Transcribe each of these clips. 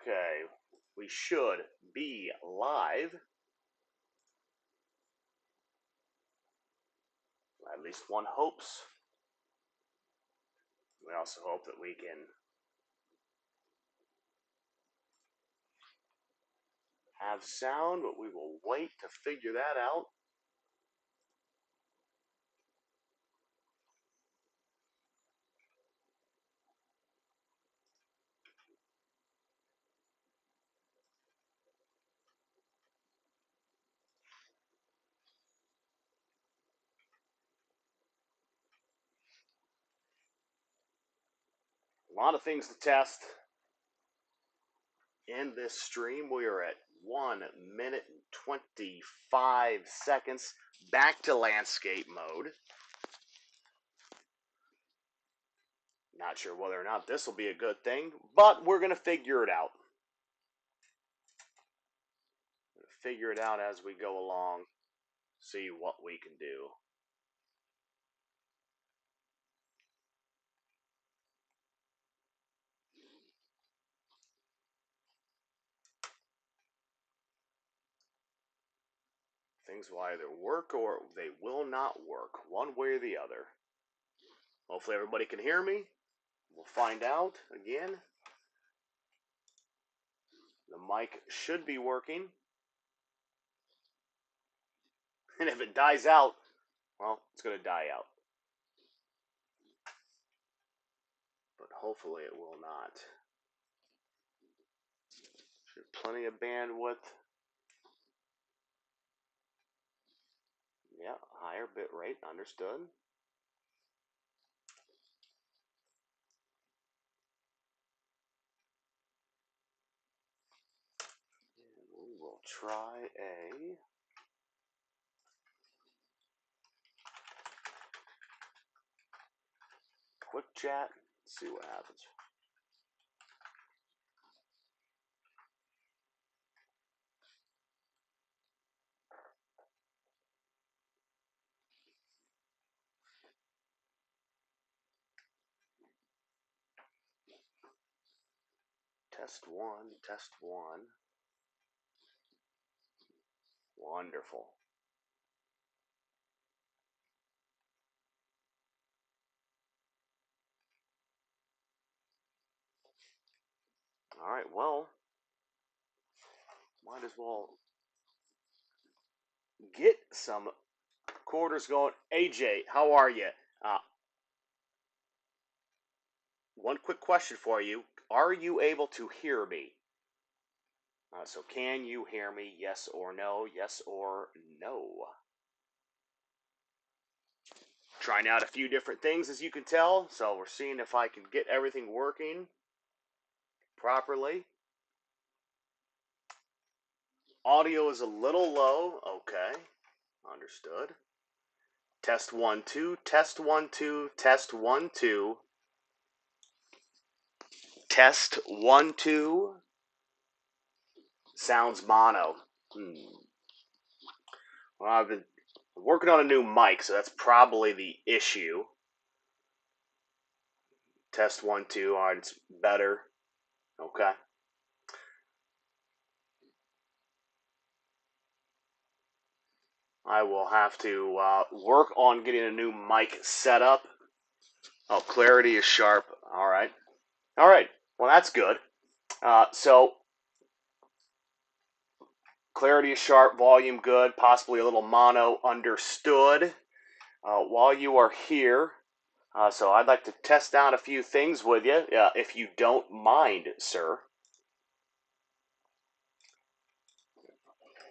Okay, we should be live. At least one hopes. We also hope that we can have sound, but we will wait to figure that out. A lot of things to test in this stream. We are at 1 minute and 25 seconds. Back to landscape mode. Not sure whether or not this will be a good thing, but we're going to figure it out. Figure it out as we go along, see what we can do. Things will either work or they will not work, one way or the other. Hopefully everybody can hear me. We'll find out again. The mic should be working. And if it dies out, well, it's going to die out. But hopefully it will not. Should have plenty of bandwidth. Yeah, higher bit rate, understood. And we will try a quick chat, see what happens. Test one, test one. Wonderful. All right, well, might as well get some quarters going. AJ, how are you? One quick question for you. Are you able to hear me? So can you hear me? Yes or no? Yes or no? Trying out a few different things, as you can tell. So we're seeing if I can get everything working properly. Audio is a little low. Okay. Understood. Test 1, 2. Test 1, 2. Test 1, 2. Test 1, 2. Sounds mono. Well, I've been working on a new mic, so that's probably the issue. Test 1, 2. All right, it's better. Okay. I will have to work on getting a new mic set up. Oh, clarity is sharp. All right. All right. Well, that's good. So clarity is sharp, volume good, possibly a little mono, understood. While you are here, so I'd like to test out a few things with you, if you don't mind, sir.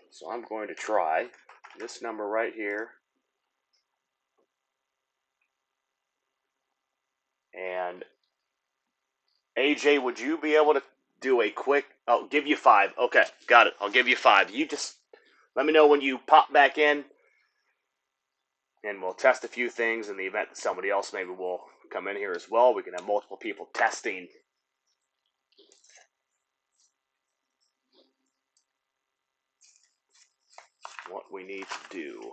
So I'm going to try this number right here. And AJ, would you be able to do a quick, I'll give you 5. Okay, got it. I'll give you 5. You just let me know when you pop back in, and we'll test a few things in the event that somebody else maybe will come in here as well. We can have multiple people testing. What we need to do.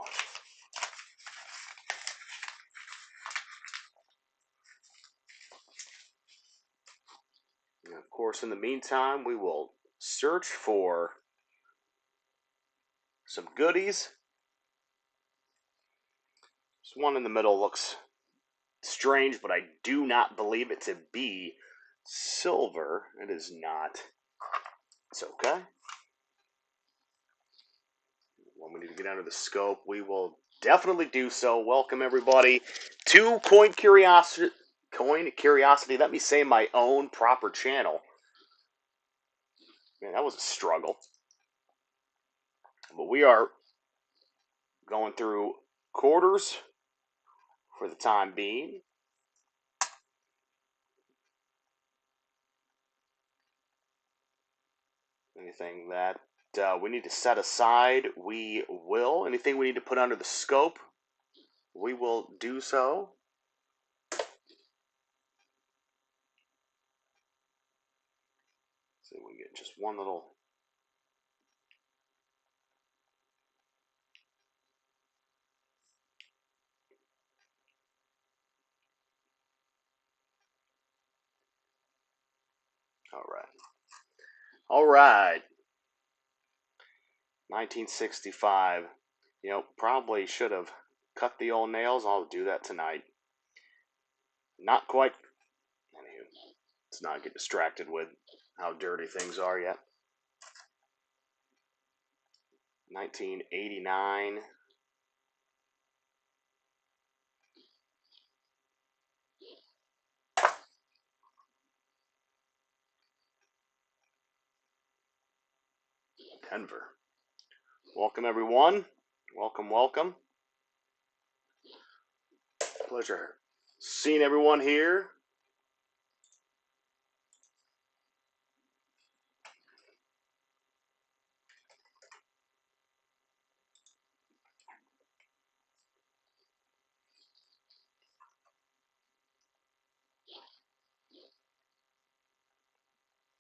course, in the meantime, we will search for some goodies. This one in the middle looks strange, but I do not believe it to be silver. It is not. It's okay. When we need to get under the scope, we will definitely do so. Welcome everybody to Coin Curiosity. Let me say my own proper channel. Man, that was a struggle. But we are going through quarters for the time being. Anything that we need to set aside, we will. Anything we need to put under the scope, we will do so. See if we can get just one little. All right. All right. 1965. You know, probably should have cut the old nails. I'll do that tonight. Not quite. Anywho, let's not get distracted with how dirty things are yet. 1989. Denver. Welcome, everyone. Welcome, welcome. Pleasure seeing everyone here.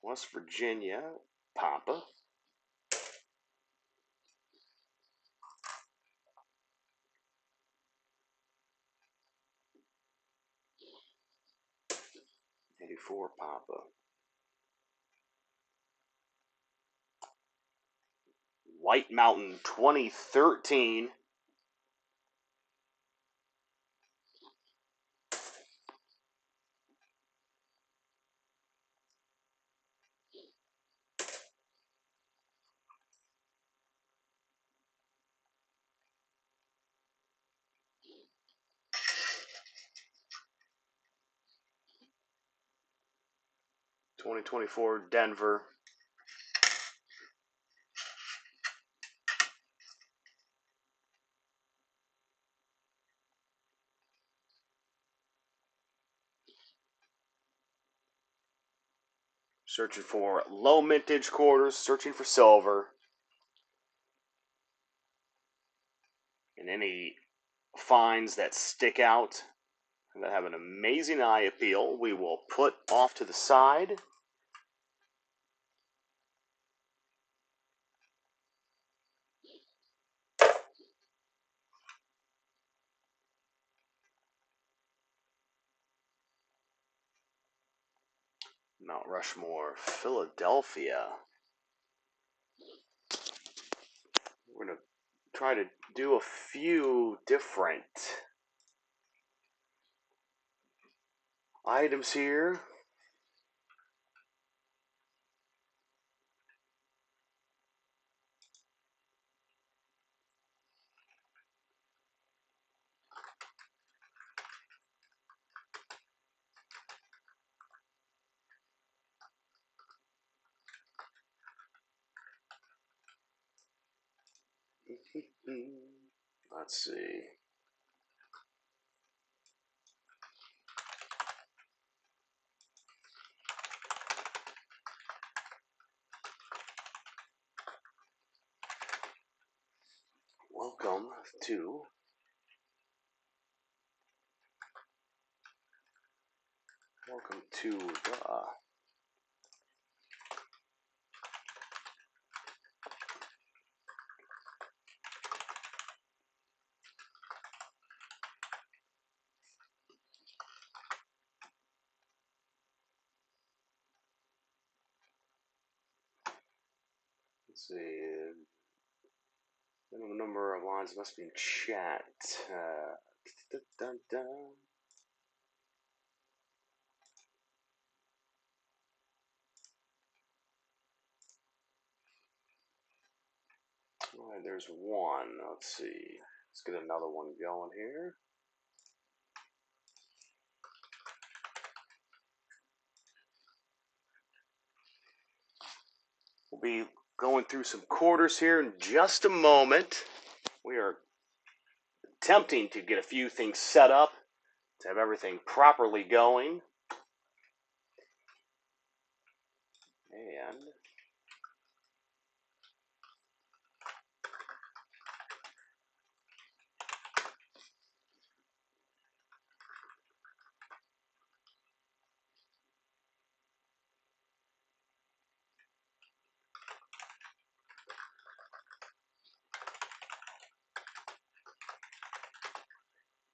West Virginia, Papa. '84 Papa. White Mountain 2013. '24 Denver. Searching for low mintage quarters, searching for silver. And any finds that stick out and that have an amazing eye appeal, we will put off to the side. Mount Rushmore, Philadelphia. We're going to try to do a few different items here. Let's see. Welcome to the Let's see. The number of lines must be in chat. Dun, dun, dun. All right, there's one. Let's see. Let's get another one going here. We'll be going through some quarters here in just a moment. We are attempting to get a few things set up to have everything properly going. And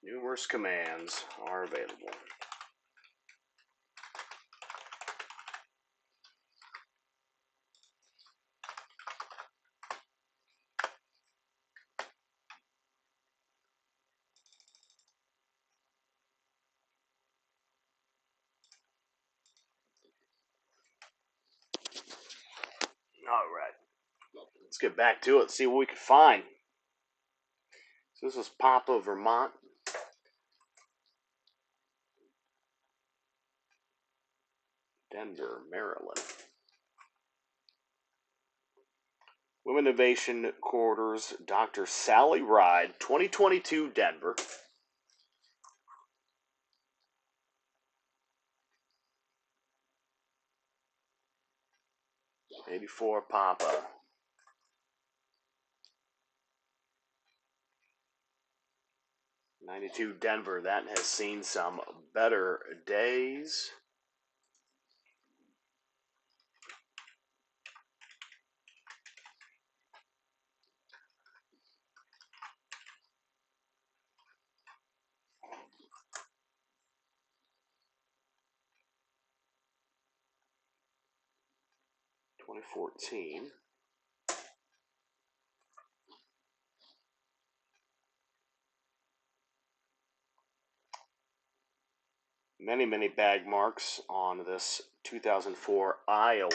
numerous commands are available. All right, let's get back to it, see what we can find. So this is Papa, Vermont. Denver, Maryland. Women Innovation Quarters, Dr. Sally Ride, 2022 Denver. 84 Papa. 92 Denver. That has seen some better days. $2014. Many bag marks on this 2004 Iowa.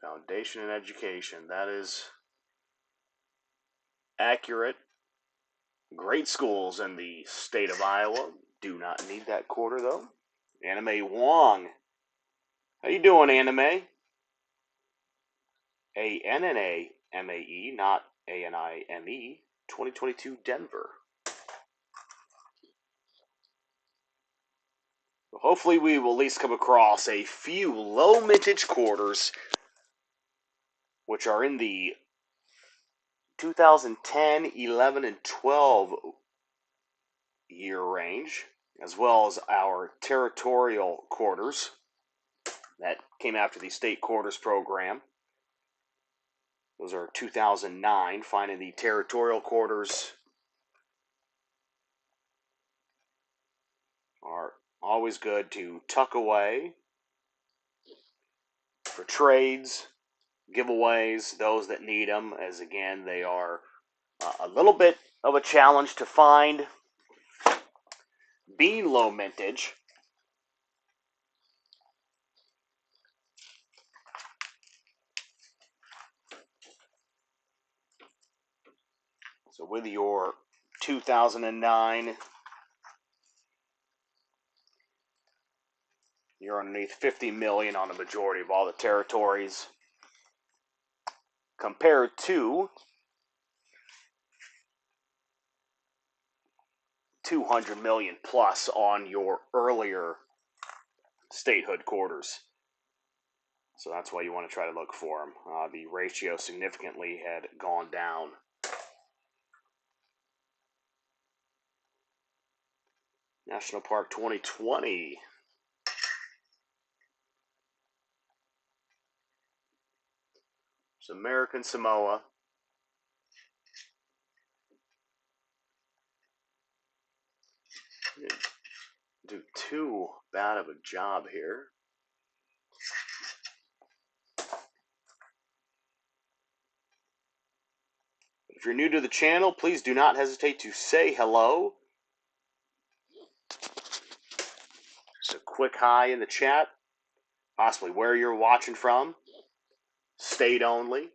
Foundation and Education. That is accurate. Great schools in the state of Iowa. Do not need that quarter, though. Anime Wong. How you doing, Anime? A-N-N-A-M-A-E, not A-N-I-M-E. 2022 Denver. Hopefully we will at least come across a few low mintage quarters, which are in the 2010, 11, and 12 year range, as well as our territorial quarters that came after the state quarters program. Those are 2009. Finding the territorial quarters are always good to tuck away for trades, giveaways, those that need them, as again, they are a little bit of a challenge to find. Being low mintage, so with your 2009, you're underneath 50 million on the majority of all the territories, compared to 200 million plus on your earlier statehood quarters. So that's why you want to try to look for them. The ratio significantly had gone down. National Park 2020. It's American Samoa. Didn't do too bad of a job here. If you're new to the channel, please do not hesitate to say hello. Just a quick hi in the chat. Possibly where you're watching from. State only.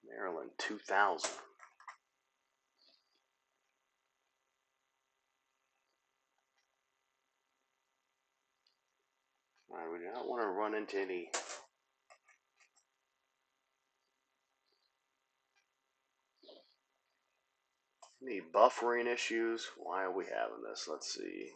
Maryland 2000. All right, we do not want to run into any buffering issues. Why are we having this? Let's see.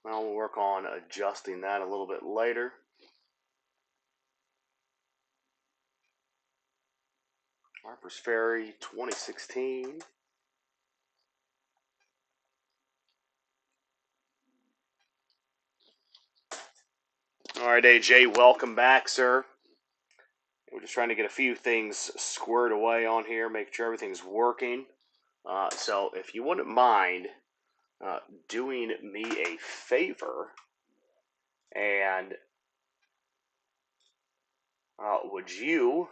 Well, we'll work on adjusting that a little bit later. Harper's Ferry 2016. All right, AJ, welcome back, sir. We're just trying to get a few things squared away on here, make sure everything's working. So if you wouldn't mind doing me a favor, and would you,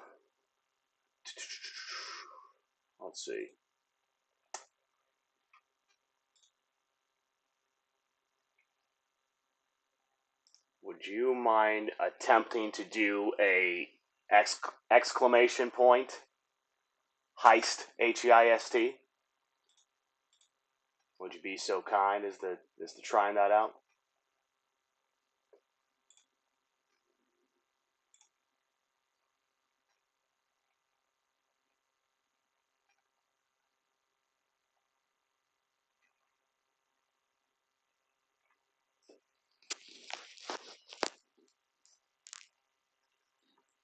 let's see, would you mind attempting to do a exclamation point heist, H-E-I-S-T? Would you be so kind as to trying that out?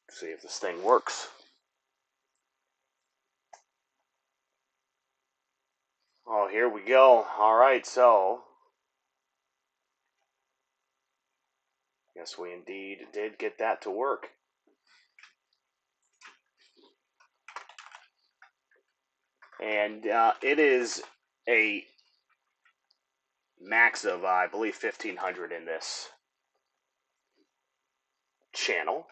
See if this thing works. Oh, here we go. All right, so yes, we indeed did get that to work. And it is a max of, I believe, 1,500 in this channel.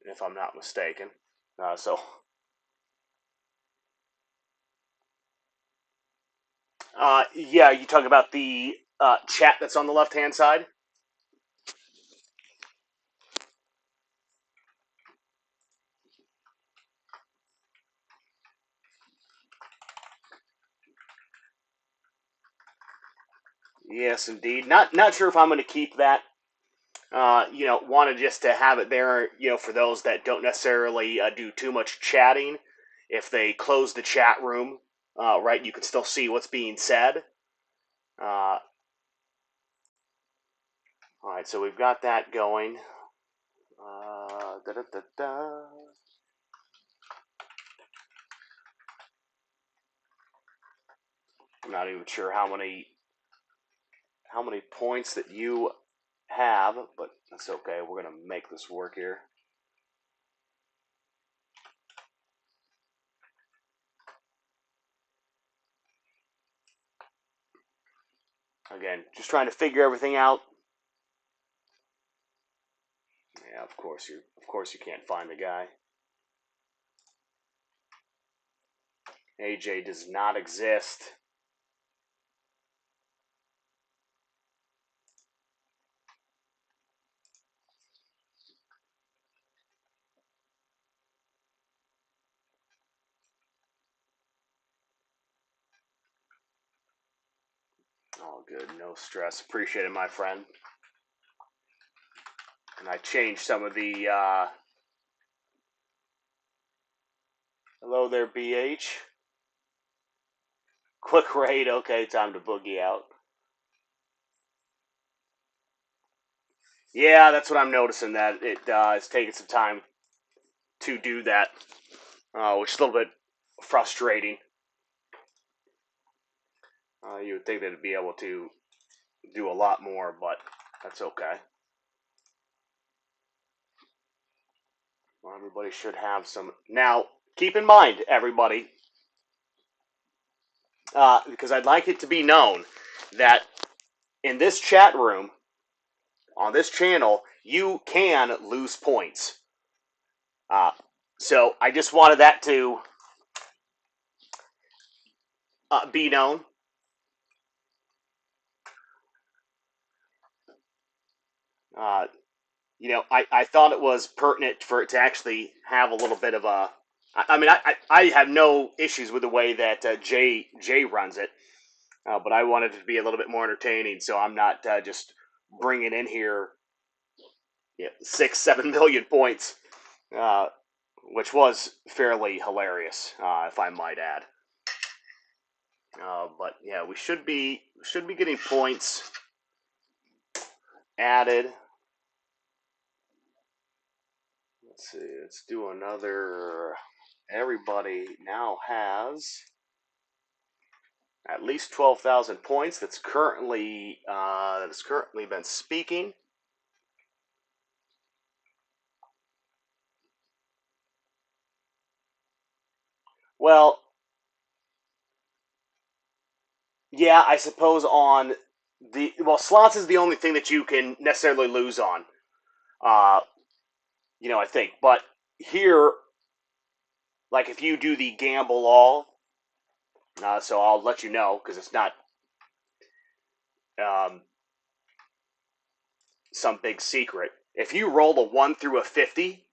If I'm not mistaken. Yeah, you talk about the chat that's on the left-hand side? Yes, indeed. Not sure if I'm going to keep that. Wanted just to have it there, for those that don't necessarily do too much chatting. If they close the chat room, right, you can still see what's being said. All right, so we've got that going. I'm not even sure how many points that you have, but that's okay. We're gonna make this work here. Again, just trying to figure everything out. Yeah, of course you can't find the guy. AJ does not exist. All good, no stress. Appreciate it, my friend. And I changed some of the Hello there, BH. Quick raid. Okay, time to boogie out. Yeah, that's what I'm noticing. That it's taking some time to do that, which is a little bit frustrating. You would think they'd be able to do a lot more, but that's okay. Well, everybody should have some. Now, keep in mind, everybody, because I'd like it to be known that in this chat room, on this channel, you can lose points. So I just wanted that to be known. Uh, I thought it was pertinent for it to actually have a little bit of a. I mean, I have no issues with the way that Jay runs it, but I wanted it to be a little bit more entertaining, so I'm not just bringing in here 6-7 million points, uh, which was fairly hilarious, if I might add. But yeah, we should be getting points added. Let's see. Let's do another. Everybody now has at least 12,000 points. That's currently been speaking. Well, yeah, I suppose on slots is the only thing that you can necessarily lose on. Uh, I think, but here, like if you do the gamble all, so I'll let you know because it's not um, some big secret. If you roll a 1 through a 50,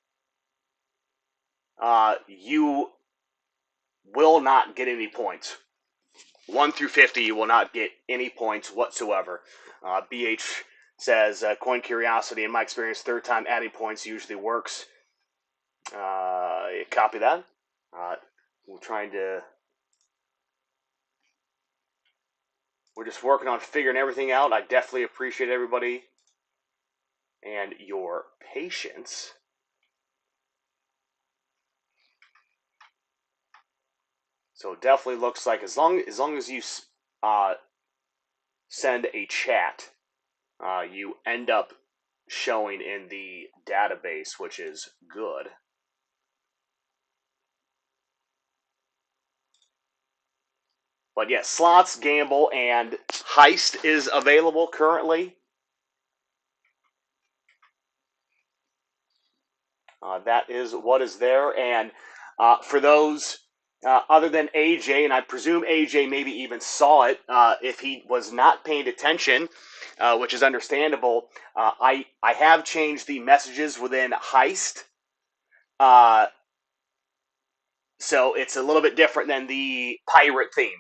you will not get any points. 1 through 50, you will not get any points whatsoever. BH says, Coin Curiosity, in my experience, third time adding points usually works. Copy that. We're just working on figuring everything out. I definitely appreciate everybody and your patience. So it definitely looks like as long as you send a chat, you end up showing in the database, which is good. But yes, slots, gamble, and heist is available currently. That is what is there. And for those other than AJ, and I presume AJ maybe even saw it if he was not paying attention, which is understandable, I have changed the messages within heist. So it's a little bit different than the pirate theme.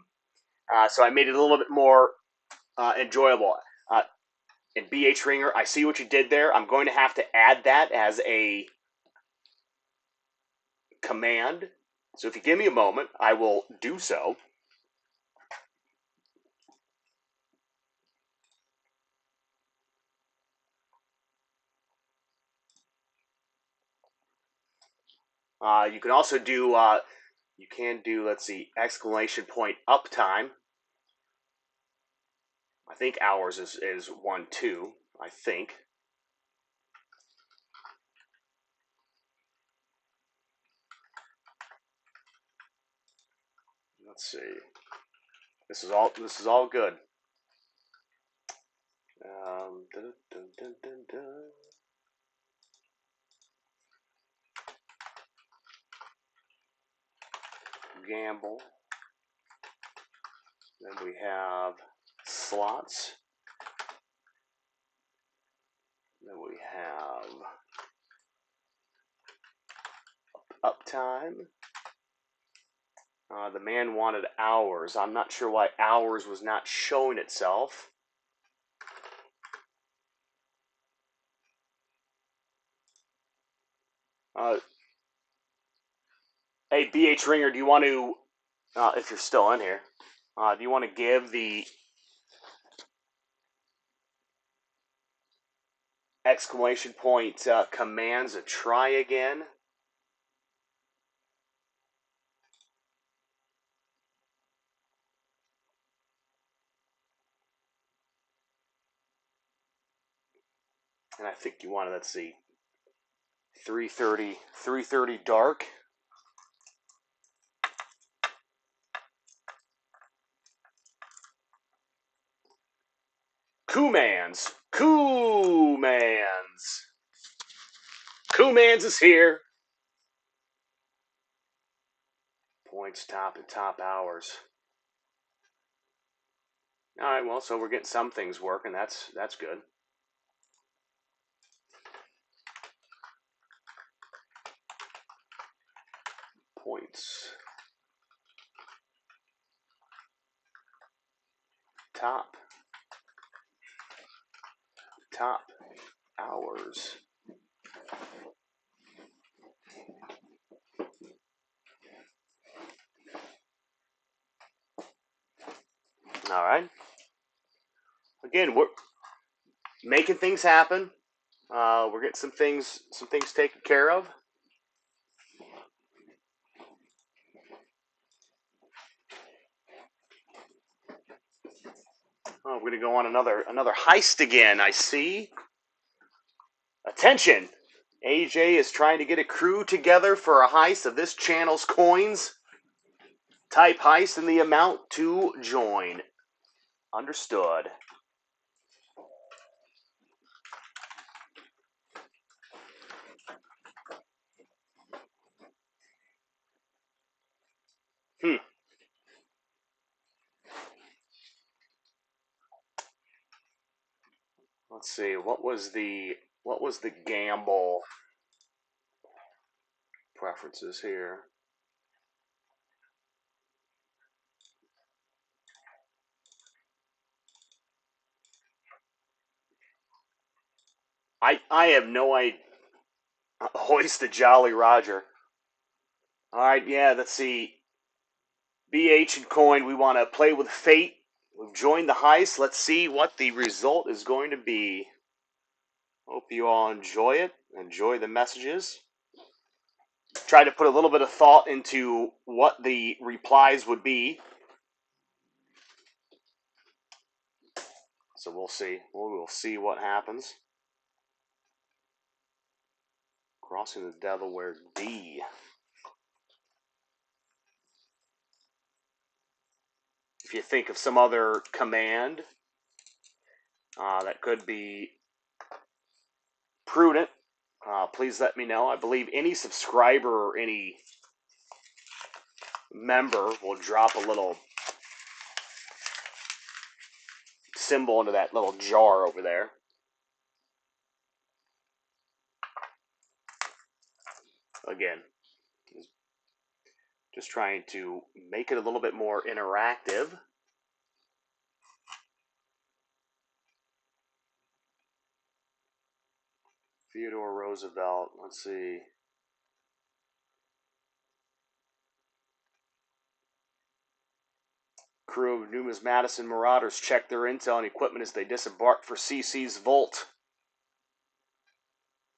So I made it a little bit more enjoyable. And BH Ringer, I see what you did there. I'm going to have to add that as a command. So if you give me a moment, I will do so. You can also do, let's see, exclamation point uptime. I think ours is 1, 2, I think. Let's see. This is all good. Dun, dun, dun, Gamble. Then we have slots. Then we have uptime. The man wanted hours. I'm not sure why hours was not showing itself. Hey, BH Ringer, do you want to, if you're still in here, do you want to give the exclamation point commands a try again? And I think you wanted, let's see, 330 dark. Coomans. Coomans is here. Points, top, and top hours. All right, well, so we're getting some things working. That's good. Points. Top hours. All right. Again, we're making things happen. We're getting some things taken care of. Oh, we're gonna go on another heist again. I see. Attention! AJ is trying to get a crew together for a heist of this channel's coins. Type heist and the amount to join. Understood. Let's see. What was the gamble preferences here? I have no idea. Hoist the Jolly Roger. All right, yeah. Let's see. BH and Coin. We want to play with fate. We've joined the heist. Let's see what the result is going to be. Hope you all enjoy it. Enjoy the messages. Try to put a little bit of thought into what the replies would be. So we'll see. We'll see what happens. Crossing the Delaware D. If you think of some other command that could be prudent, please let me know. I believe any subscriber or any member will drop a little symbol into that little jar over there. Again, just trying to make it a little bit more interactive. Theodore Roosevelt, let's see. Crew of Numismatison Marauders checked their intel and equipment as they disembarked for CC's vault.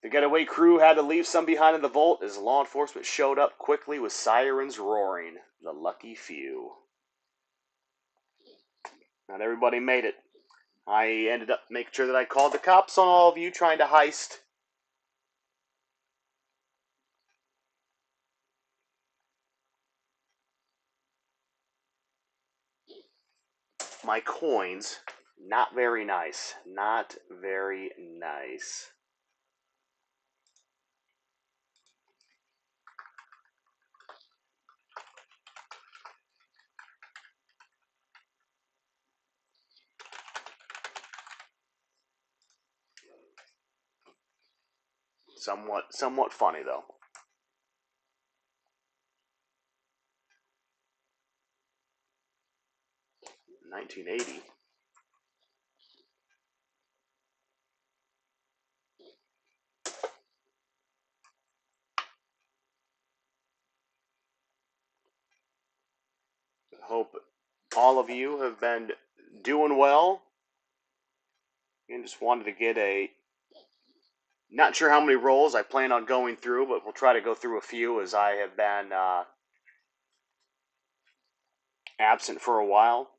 The getaway crew had to leave some behind in the vault as law enforcement showed up quickly with sirens roaring. The lucky few. Not everybody made it. I ended up making sure that I called the cops on all of you trying to heist. My coins, not very nice. Not very nice. Somewhat funny though. 1980. Hope all of you have been doing well. And just wanted to get a, not sure how many rolls I plan on going through, but we'll try to go through a few as I have been absent for a while.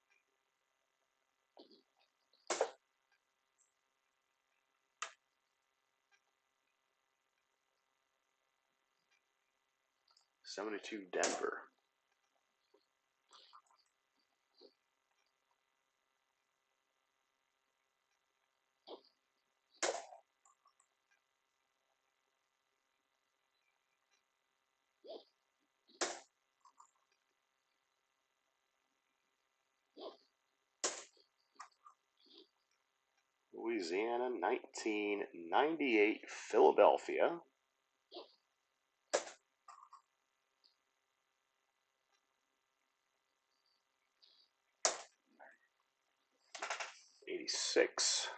'72 Denver. Louisiana, 1998 Philadelphia. '86.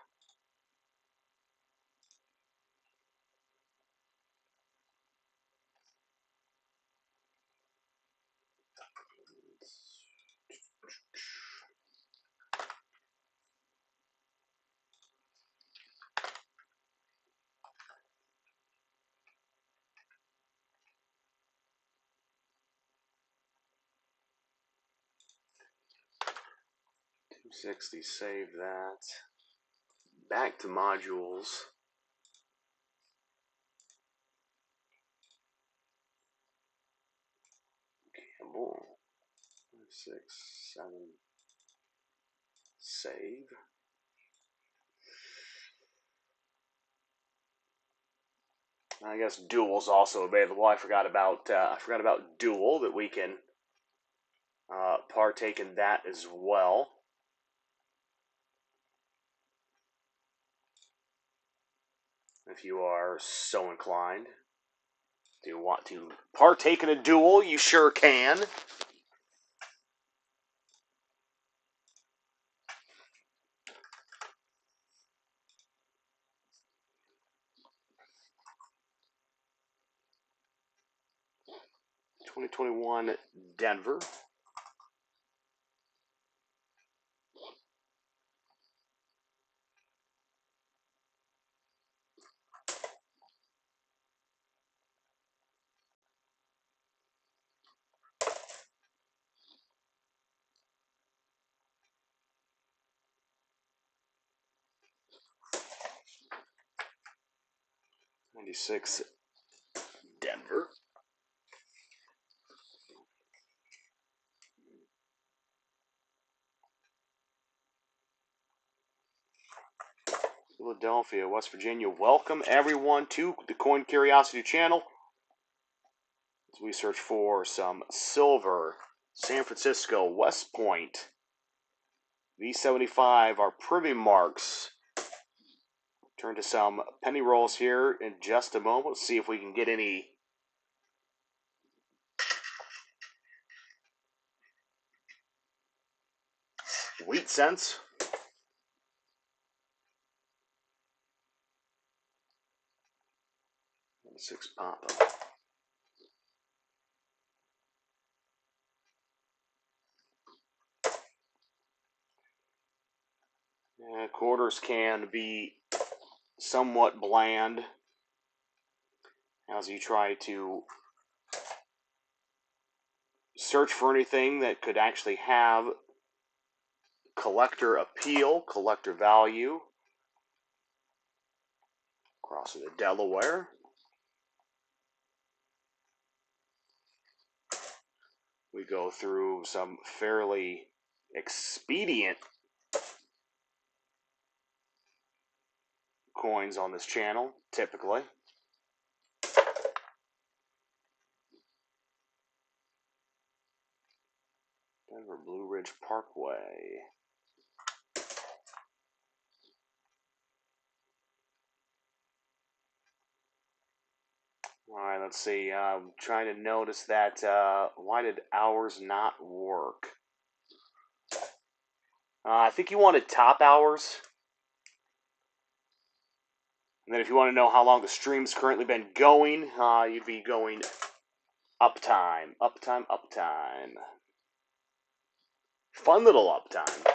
'60, save that. Back to modules. Campbell. 6, 7. Save. I guess Duel's also available. I forgot about Duel, that we can partake in that as well. If you are so inclined. Do you want to partake in a Duel? You sure can. '21 Denver. '96 Denver. Philadelphia, West Virginia. Welcome everyone to the Coin Curiosity channel as we search for some silver. San Francisco, West Point. V75 are privy marks. Turn to some penny rolls here in just a moment. See if we can get any wheat cents. '6 Papa. Quarters can be somewhat bland as you try to search for anything that could actually have collector appeal, collector value. Crossing the Delaware. We go through some fairly expedient coins on this channel, typically. Denver Blue Ridge Parkway. All right, let's see. I'm trying to notice that. Why did hours not work? I think you wanted top hours. And then if you want to know how long the stream's currently been going, you'd be going uptime, uptime, uptime. Fun little uptime.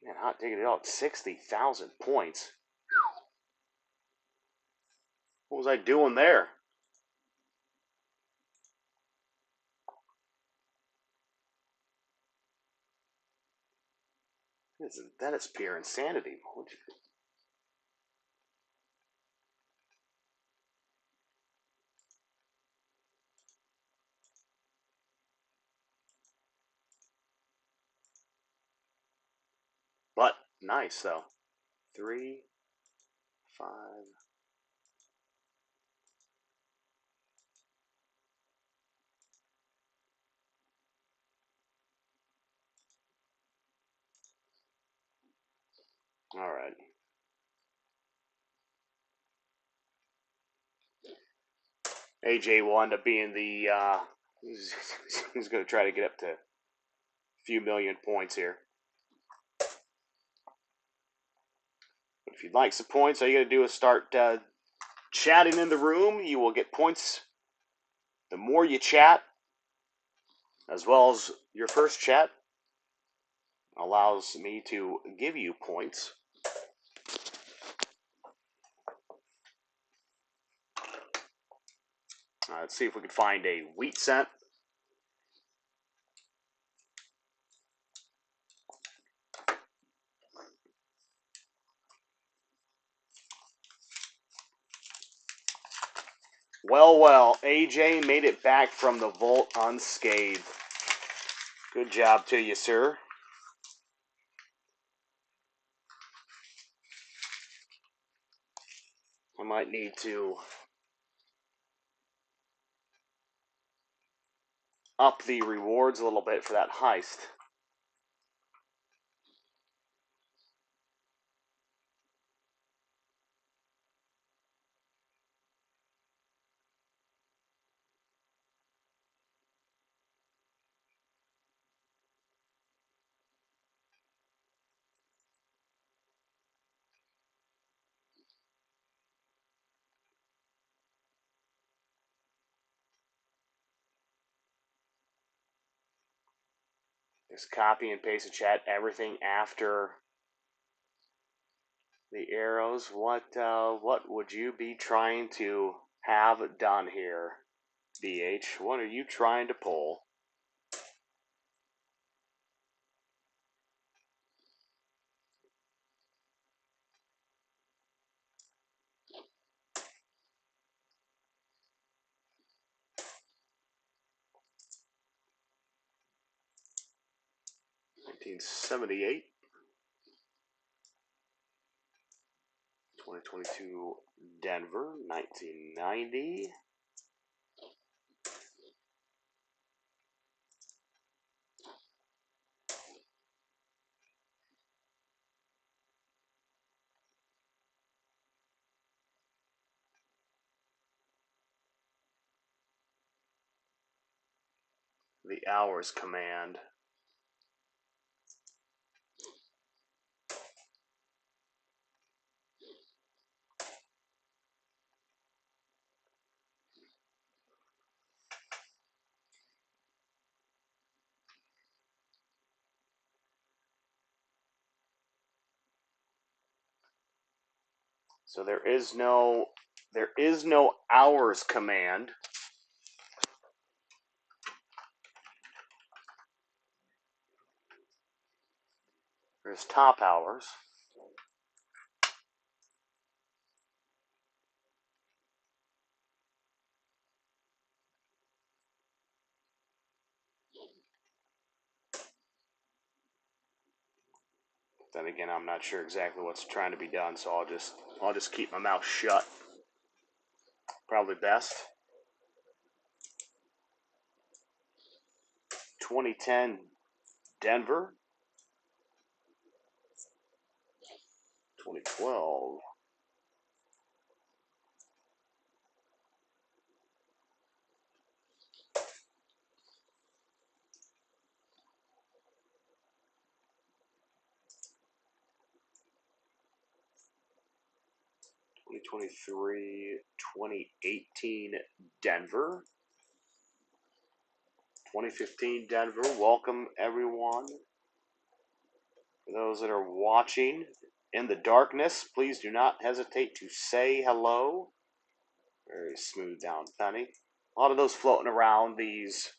Man, hot diggity dog, 60,000 points. What was I doing there? That is pure insanity. But nice though. 3, 5. All right. AJ will end up being the. He's going to try to get up to a few million points here. If you'd like some points, all you got to do is start chatting in the room. You will get points. The more you chat, as well as your first chat, allows me to give you points. Let's see if we can find a wheat cent. Well, AJ made it back from the vault unscathed. Good job to you, sir. I might need to up the rewards a little bit for that heist. Just copy and paste the chat, everything after the arrows. What would you be trying to have done here, BH? What are you trying to pull? $1978, 2022 Denver, 1990. The hours command. So there is no hours command. There's top hours. Then again, I'm not sure exactly what's trying to be done, so I'll just keep my mouth shut. Probably best. 2010 Denver. 2012. 2023, 2018 Denver. 2015 Denver. Welcome, everyone. For those that are watching in the darkness, please do not hesitate to say hello. Very smooth down penny. A lot of those floating around these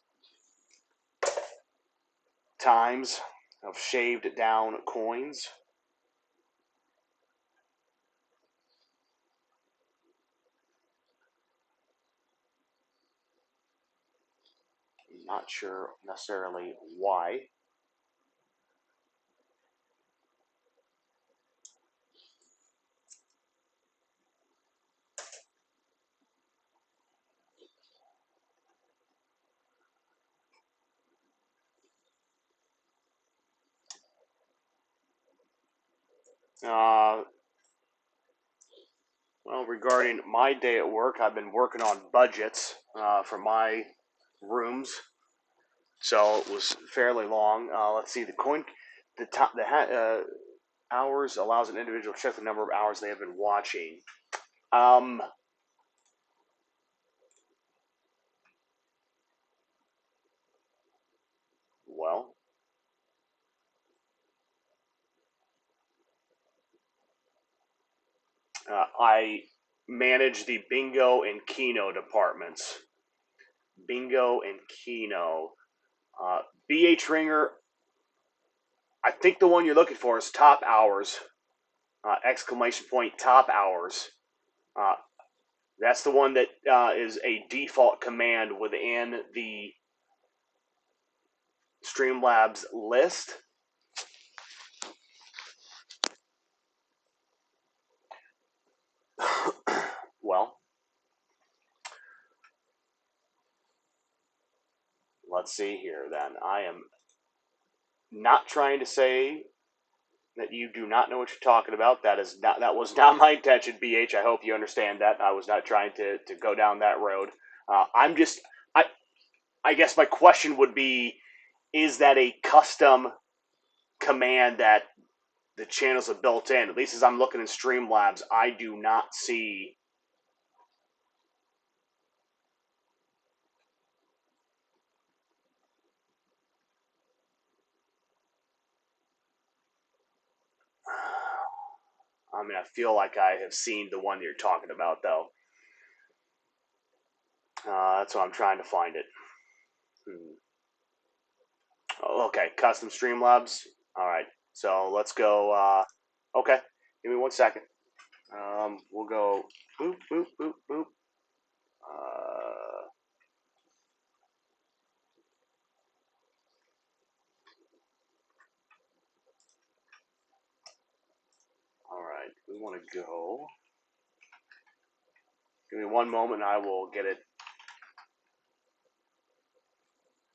times of shaved down coins. I'm not sure necessarily why. Well, regarding my day at work, I've been working on budgets for my rooms, so it was fairly long. Let's see, the hours allows an individual to check the number of hours they have been watching. Um, well, I manage the bingo and keno departments. Bingo and keno. BH Ringer, I think the one you're looking for is top hours. Exclamation point top hours. Uh, that's the one that is a default command within the Streamlabs list. Well, let's see here then. I am not trying to say that you do not know what you're talking about. That was not my intention, BH. I hope you understand that. I was not trying to go down that road. I'm just I guess my question would be, is that a custom command that the channels are built in? At least as I'm looking in Streamlabs, I do not see. I mean, I feel like I have seen the one you're talking about, though. That's why I'm trying to find it. Oh, okay, custom Streamlabs. All right, so let's go. Okay, give me 1 second. We'll go boop, boop, boop, boop. All right, we want to go. Give me one moment, and I will get it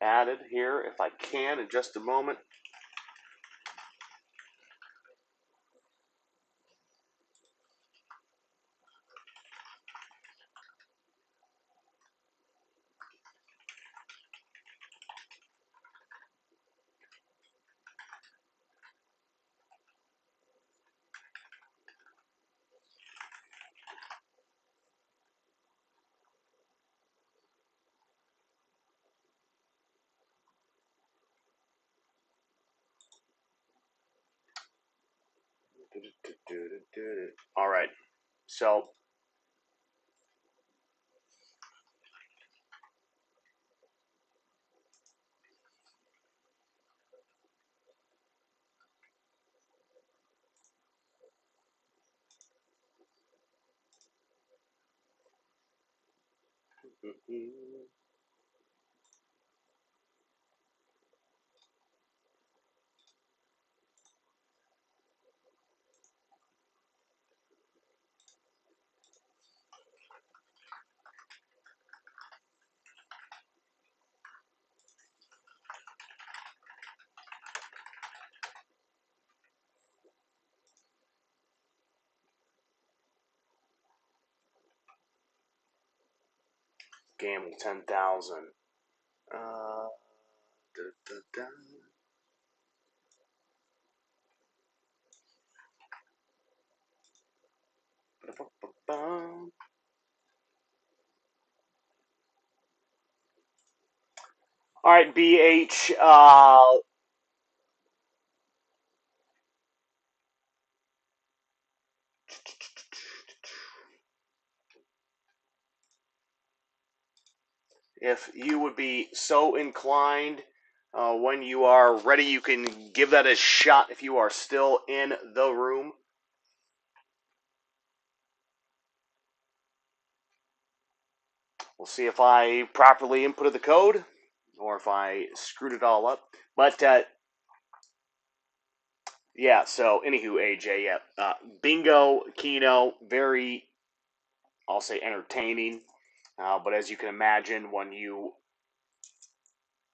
added here if I can in just a moment. All right, so gamble 10,000. Da, da, da. All right, BH. If you would be so inclined, when you are ready, you can give that a shot if you are still in the room. We'll see if I properly inputted the code or if I screwed it all up. But yeah, so anywho, AJ, yeah, bingo, Keno, very, I'll say, entertaining. But as you can imagine, when you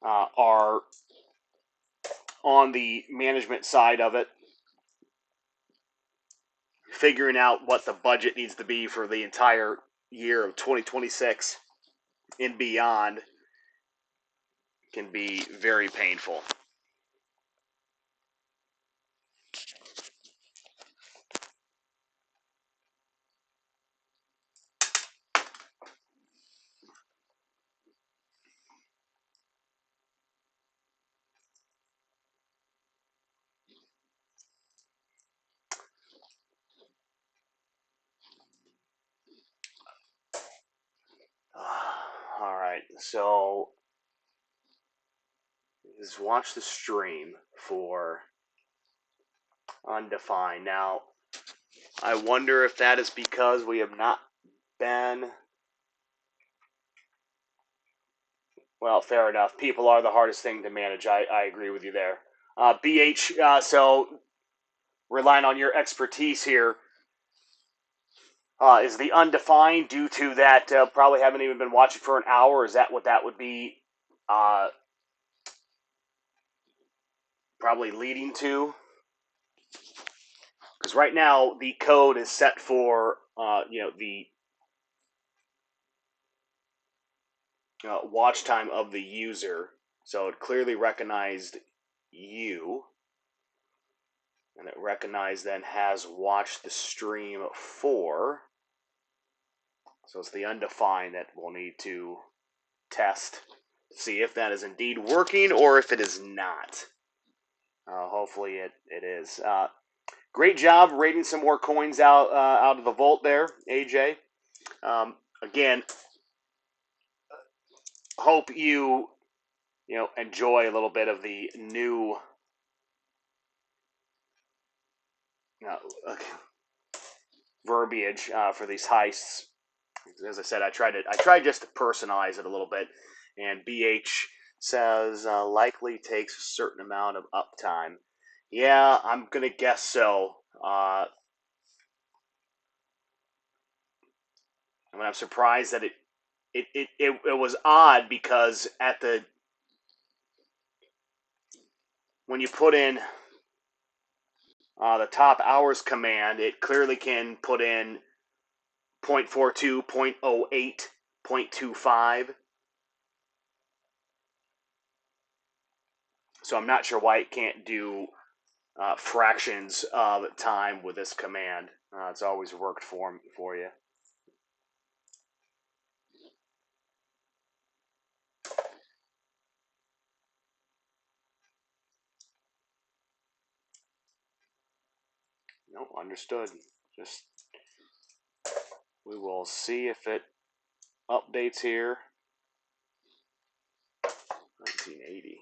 are on the management side of it, figuring out what the budget needs to be for the entire year of 2026 and beyond can be very painful. All right, so just watch the stream for undefined. Now, I wonder if that is because we have not been. Well, fair enough. People are the hardest thing to manage. I agree with you there. BH, so relying on your expertise here, is the undefined due to that probably haven't even been watching for an hour? Is that what that would be uh, probably leading to? Because right now the code is set for the watch time of the user, so it clearly recognized you, and it recognized then has watched the stream for. So it's the undefined that we'll need to test to see if that is indeed working or if it is not. Hopefully it is. Great job raiding some more coins out of the vault there, AJ. Again, hope you enjoy a little bit of the new uh, verbiage for these heists. As I said, I tried just to personalize it a little bit, and BH says likely takes a certain amount of uptime. Yeah, I'm gonna guess so. I mean, I'm surprised that it was odd because when you put in the top hours command, it clearly can put in 0.42, 0.08, 0.25. So I'm not sure why it can't do fractions of time with this command. It's always worked for you. No, understood. Just we will see if it updates here. 1980.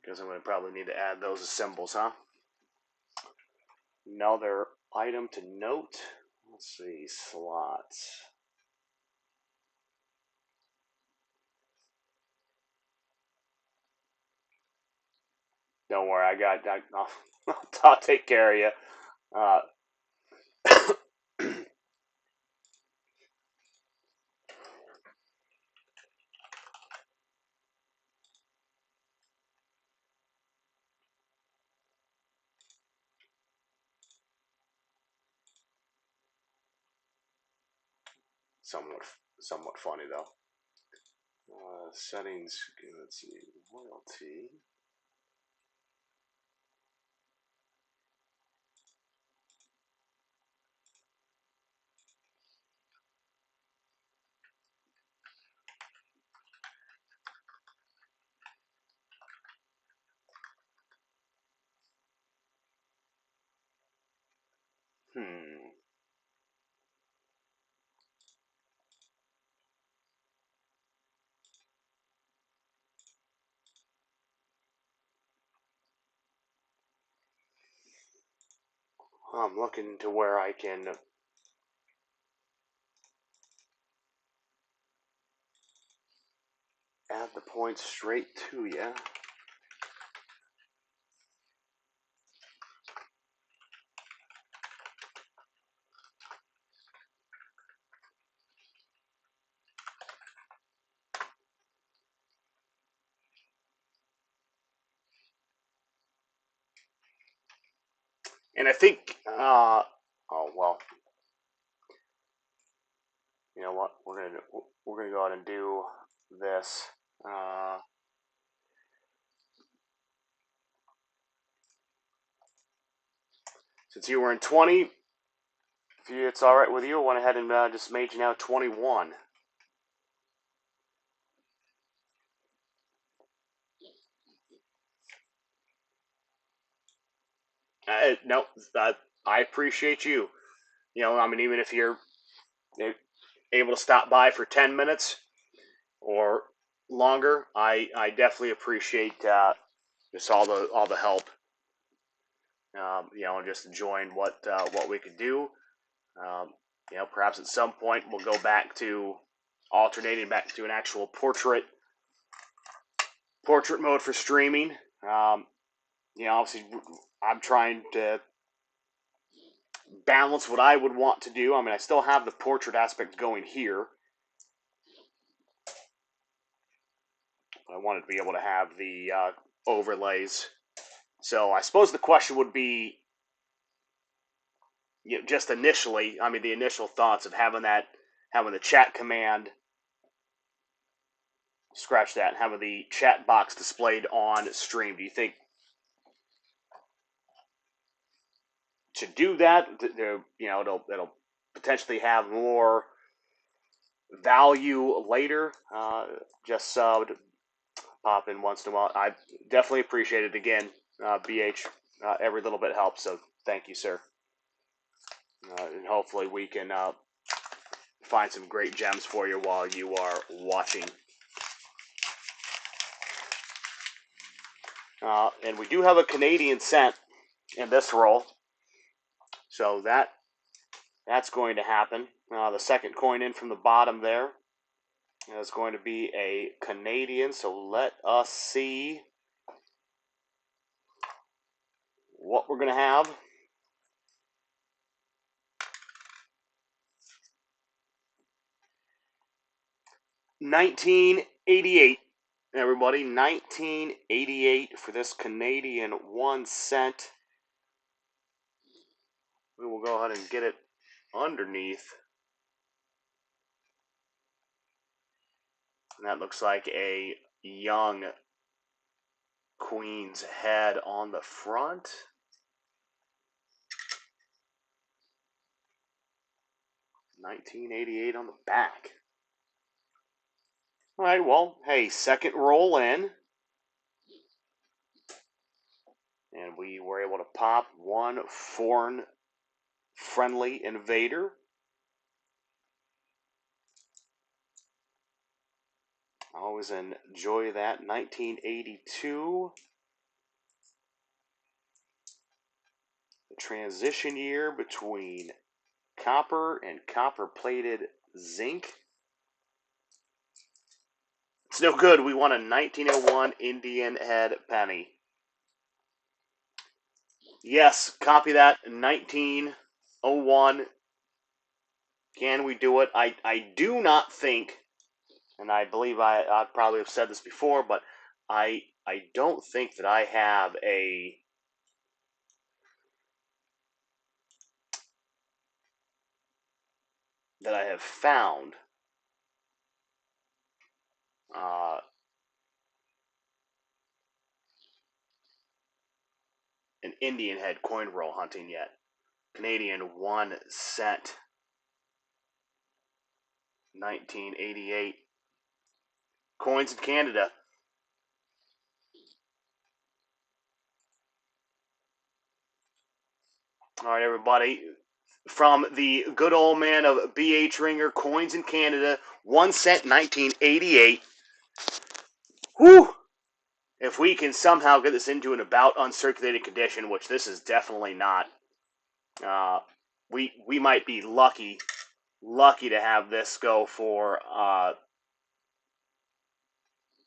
Guess I'm going to probably need to add those as symbols, huh? Another item to note. Let's see, slots. Don't worry, I'll take care of you. Uh, somewhat funny though. Settings. Let's see. Royalty. I'm looking to where I can add the points straight to you. And I think, oh well, you know what? We're gonna go ahead and do this. Since you were in 20, if it's all right with you, I went ahead and just made you now 21. No, I appreciate you. You know, I mean, even if you're able to stop by for 10 minutes or longer, I definitely appreciate just all the help. You know, and just enjoying what we could do. You know, perhaps at some point we'll go back to alternating back to an actual portrait mode for streaming. You know, obviously, I'm trying to balance what I would want to do. I mean, I still have the portrait aspect going here. I wanted to be able to have the overlays. So I suppose the question would be, you know, just initially, I mean, the initial thoughts of having the chat command, scratch that, having the chat box displayed on stream. Do you think to do that, you know, it'll potentially have more value later? Just pop in once in a while. I definitely appreciate it. Again, BH, every little bit helps. So thank you, sir. And hopefully we can find some great gems for you while you are watching. And we do have a Canadian cent in this roll, so that's going to happen. The second coin in from the bottom there is going to be a Canadian. So let us see what we're going to have. $19.88, everybody. $19.88 for this Canadian 1 cent. We will go ahead and get it underneath. And that looks like a young Queen's head on the front. $19.88 on the back. All right, well, hey, second roll in. And we were able to pop one foreign friendly invader. Always enjoy that. 1982. The transition year between copper and copper-plated zinc. It's no good. We won a 1901 Indian head penny. Yes, copy that. 1901. Can we do it? I do not think, and I believe I probably have said this before, but I don't think that I have found Indian head coin roll hunting yet. Canadian 1 cent. 1988. Coins in Canada. All right, everybody. From the good old man of B.H. Ringer, coins in Canada, 1 cent, 1988. Whew! If we can somehow get this into an about uncirculated condition, which this is definitely not, we might be lucky to have this go for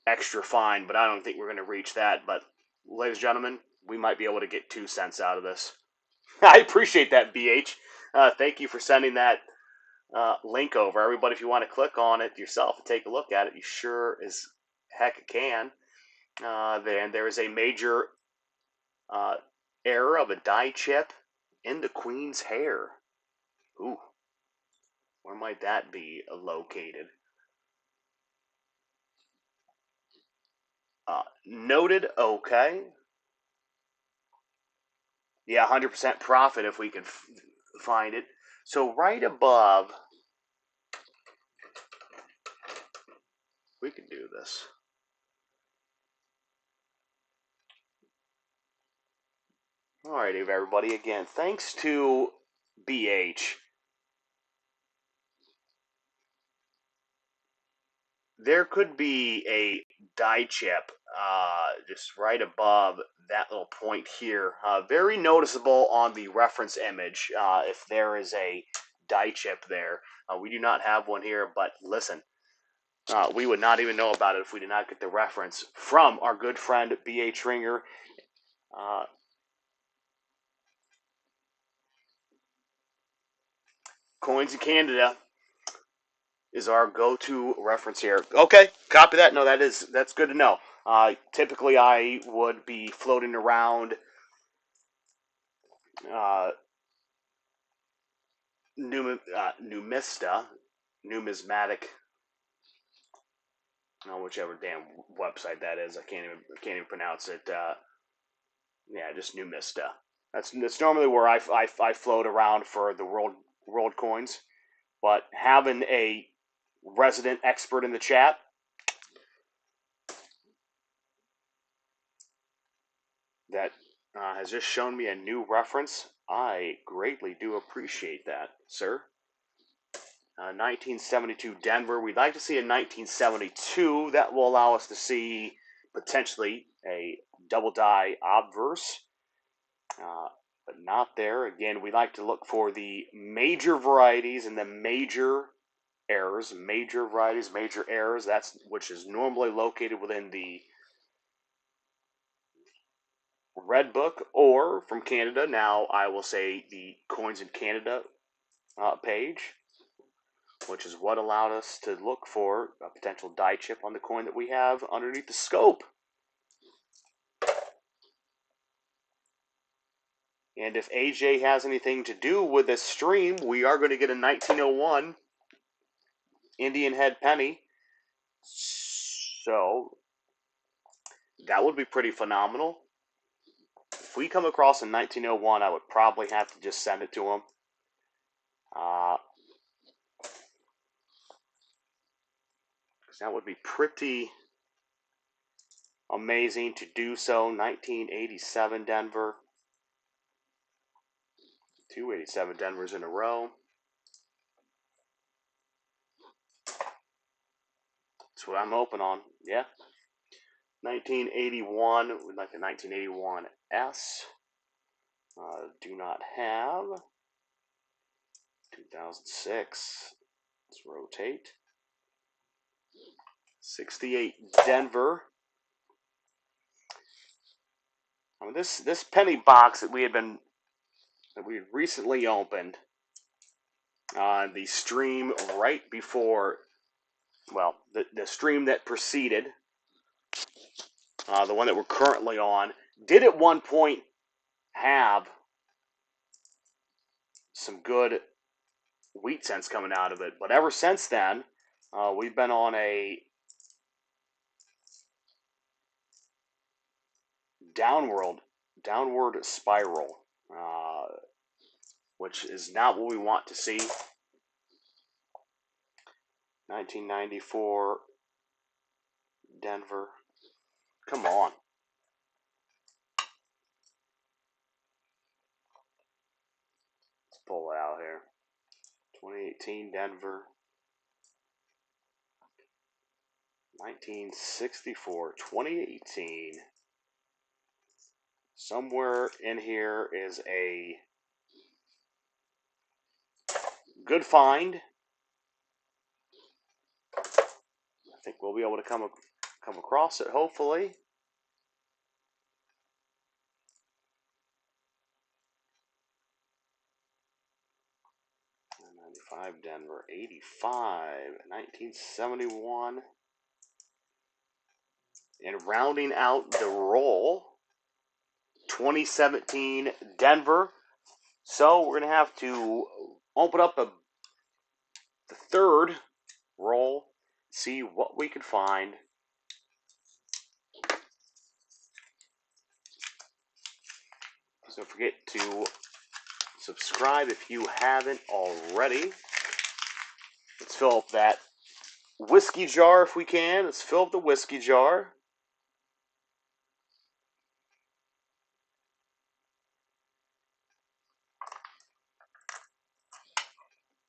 extra fine, but I don't think we're going to reach that. But, ladies and gentlemen, we might be able to get 2 cents out of this. I appreciate that, BH. Thank you for sending that link over. Everybody, if you want to click on it yourself and take a look at it, you sure as heck can. Then there is a major error of a die chip in the Queen's hair. Ooh, where might that be located? Noted, okay. Yeah, 100% profit if we can find it. So right above, we can do this. All right, everybody. Again, thanks to BH. There could be a die chip just right above that little point here. Very noticeable on the reference image if there is a die chip there. We do not have one here, but listen, we would not even know about it if we did not get the reference from our good friend B.H. Ringer. Coins in Canada is our go-to reference here. Okay, copy that. No, that's good to know. Typically, I would be floating around numismatic, whichever damn website that is. I can't even pronounce it. Yeah, just Numista. That's normally where I float around for the world coins. But having a resident expert in the chat, that has just shown me a new reference, I greatly do appreciate that, sir. 1972 Denver. We'd like to see a 1972. That will allow us to see potentially a double die obverse, but not there. Again, we like to look for the major varieties and the major errors. Major varieties, major errors. That's which is normally located within the Red Book or from Canada. Now I will say the Coins in Canada page, which is what allowed us to look for a potential die chip on the coin that we have underneath the scope. And if AJ has anything to do with this stream, we are going to get a 1901 Indian head penny. So that would be pretty phenomenal. If we come across a 1901, I would probably have to just send it to him. Because that would be pretty amazing to do so. 1987 Denver. 287 Denvers in a row. That's what I'm hoping on. Yeah. 1981. We'd like a 1981 S. Do not have. 2006. Let's rotate. 68 Denver. I mean, this penny box that we had recently opened on the stream right before, well, the stream that preceded, the one that we're currently on, did at one point have some good wheat cents coming out of it. But ever since then, we've been on a downward downward spiral, which is not what we want to see. 1994 Denver. Come on. Let's pull it out here. 2018 Denver. 1964, 2018. Somewhere in here is a good find. I think we'll be able to come across it, hopefully. '95 Denver, 85, 1971. And rounding out the roll, 2017 Denver. So we're going to have to open up the third roll, see what we can find. So don't forget to subscribe if you haven't already. Let's fill up that whiskey jar if we can. Let's fill up the whiskey jar.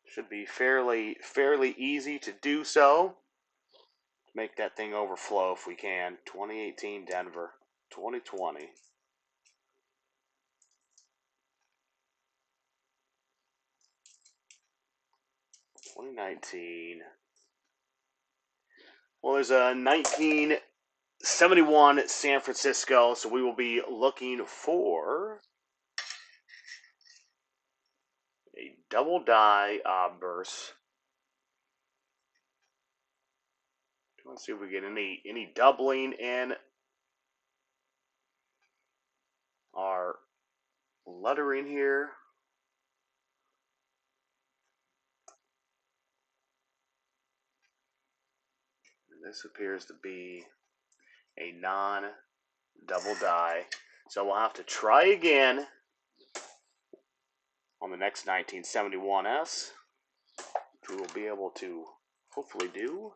Should be fairly easy to do so. Make that thing overflow if we can. 2018 Denver, 2020. '19. Well, there's a 1971 San Francisco, so we will be looking for a double die burst. Let's see if we get any doubling in our lettering here. And this appears to be a non-double die. So we'll have to try again on the next 1971S, which we will be able to hopefully do.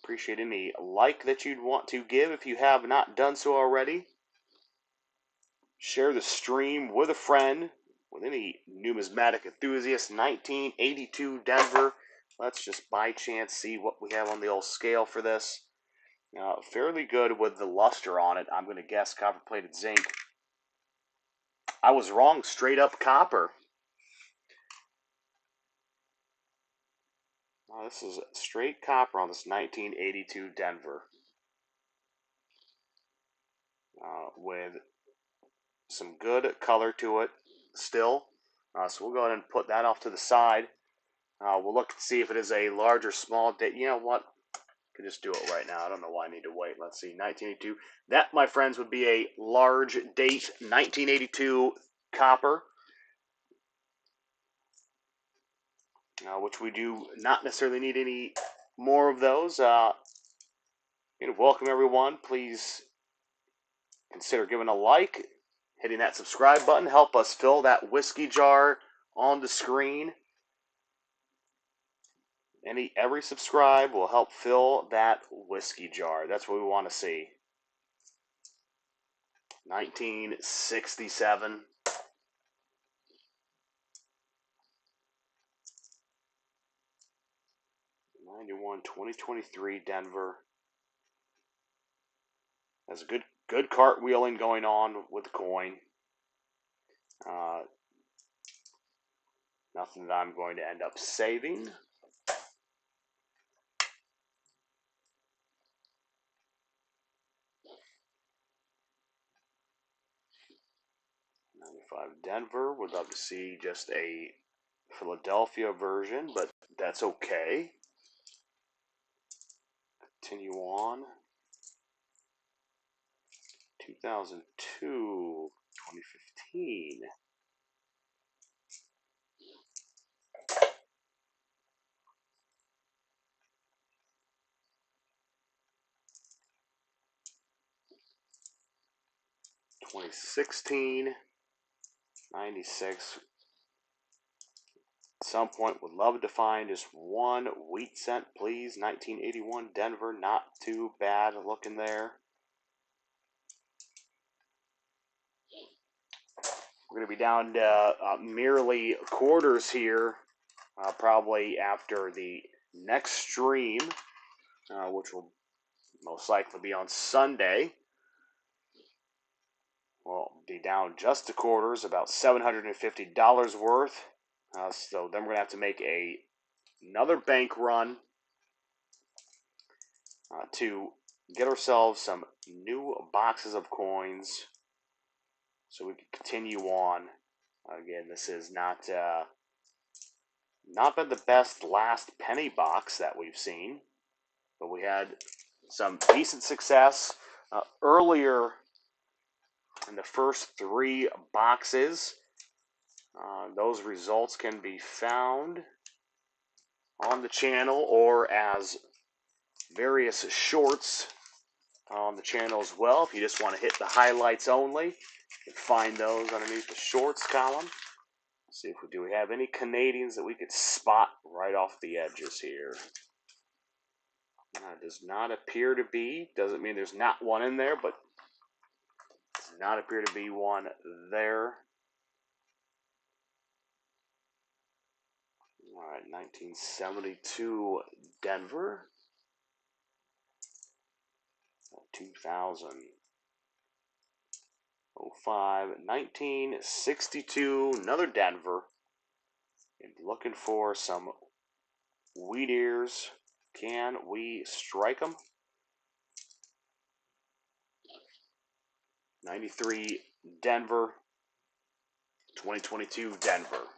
Appreciate any like that you'd want to give if you have not done so already. Share the stream with a friend, with any numismatic enthusiast. 1982 Denver. Let's just by chance see what we have on the old scale for this. Fairly good with the luster on it. I'm going to guess copper-plated zinc. I was wrong. Straight up copper. This is straight copper on this 1982 Denver. With some good color to it still. So we'll go ahead and put that off to the side. We'll look to see if it is a large or small date. You know what? I could just do it right now. I don't know why I need to wait. Let's see. 1982. That, my friends, would be a large date. 1982 copper. Which we do not necessarily need any more of those. Welcome, everyone. Please consider giving a like, hitting that subscribe button. Help us fill that whiskey jar on the screen. Every subscribe will help fill that whiskey jar. That's what we want to see. 1967. '91, 2023 Denver. There's a good cartwheeling going on with the coin. Nothing that I'm going to end up saving. '95 Denver. Would love to see just a Philadelphia version, but that's okay. Continue on. 2002, 2015. 2016, 96. At some point, would love to find just one wheat cent, please. 1981 Denver, not too bad looking there. We're going to be down to merely quarters here, probably after the next stream, which will most likely be on Sunday. We'll be down just to quarters, about $750 worth. So then we're going to have to make another bank run to get ourselves some new boxes of coins so we can continue on. Again, this is not been the best last penny box that we've seen, but we had some decent success earlier in the first 3 boxes. Those results can be found on the channel or as various shorts on the channel as well. If you just want to hit the highlights only, you can find those underneath the shorts column. Let's see if do we have any Canadians that we could spot right off the edges here. Does not appear to be. Doesn't mean there's not one in there, but does not appear to be one there. All right, 1972 Denver. 2000. 05, 1962, another Denver. And looking for some wheat ears. Can we strike them? 93 Denver, 2022 Denver.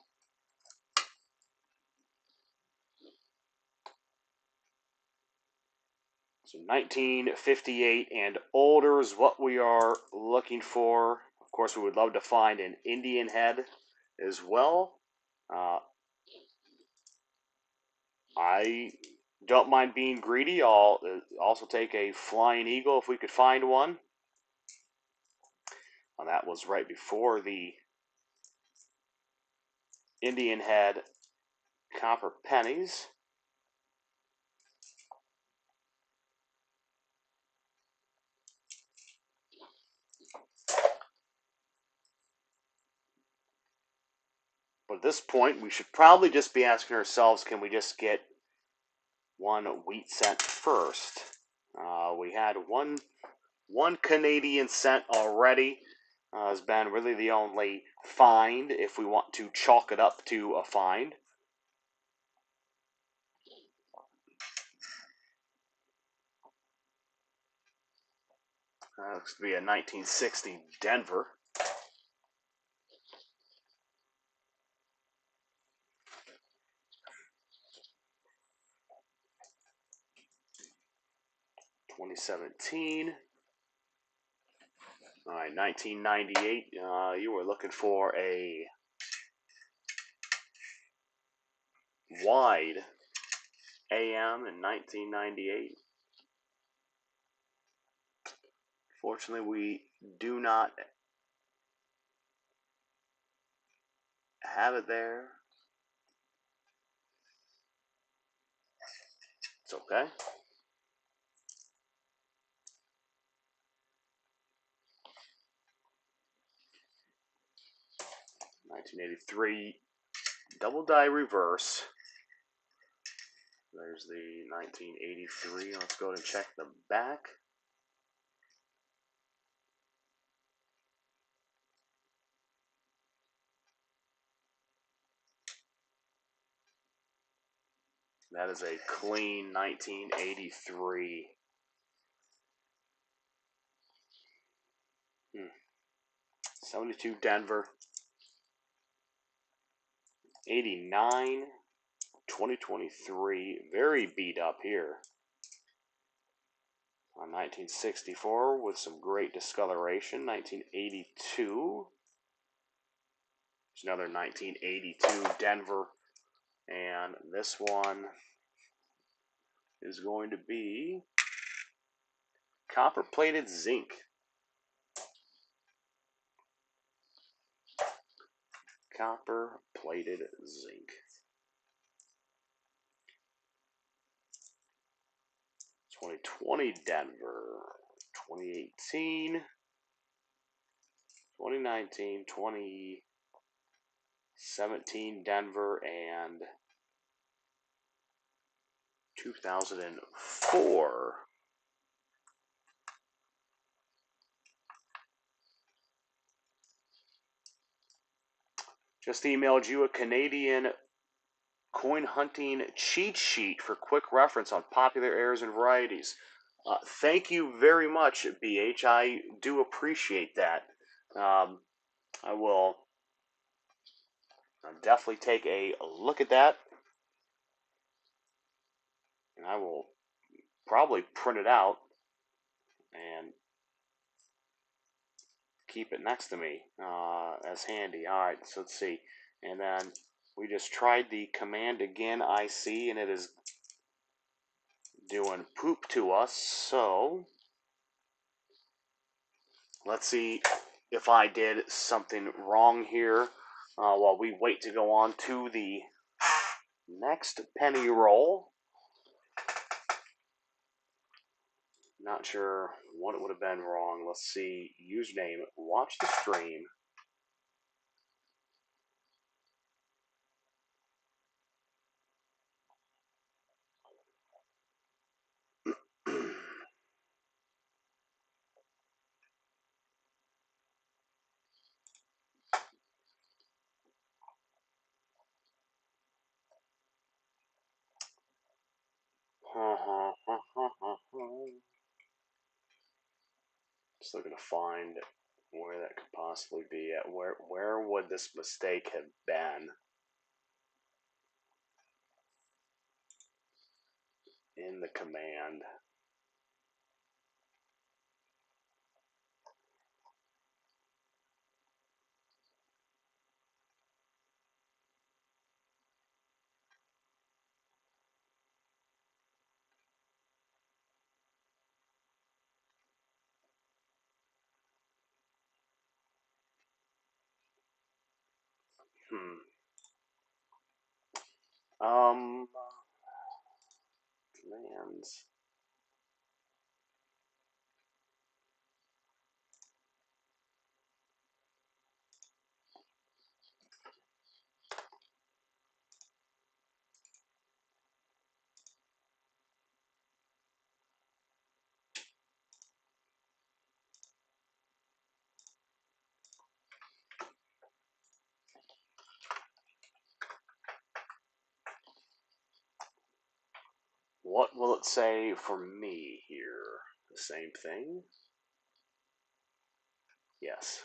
So 1958 and older is what we are looking for. Of course, we would love to find an Indian head as well. I don't mind being greedy. I'll also take a Flying Eagle if we could find one. Well, that was right before the Indian head copper pennies. But at this point, we should probably just be asking ourselves, can we just get one wheat cent first? We had one Canadian cent already. Has been really the only find if we want to chalk it up to a find. Looks to be a 1960 Denver. $2017. All right, 1998. You were looking for a wide AM in 1998. Fortunately, we do not have it there. It's okay. $1983 double die reverse. There's the 1983. Let's go and check the back. That is a clean 1983. 72 Denver. 89, 2023. Very beat up here. On 1964 with some great discoloration. 1982. There's another 1982 Denver. And this one is going to be copper plated zinc. copper plated zinc. 2020 Denver, 2018, 2019, 2017 Denver, and 2004. Just emailed you a Canadian coin hunting cheat sheet for quick reference on popular errors and varieties. Thank you very much, BH. I do appreciate that. I will definitely take a look at that, and I will probably print it out and keep it next to me as handy. All right, so let's see. And then we just tried the command again IC, and it is doing poop to us. So let's see if I did something wrong here while we wait to go on to the next penny roll. Not sure what it would have been wrong. Let's see. Username, watch the stream. Just looking to find where that could possibly be at. Where would this mistake have been in the command? Commands. What will it say for me here? The same thing? Yes.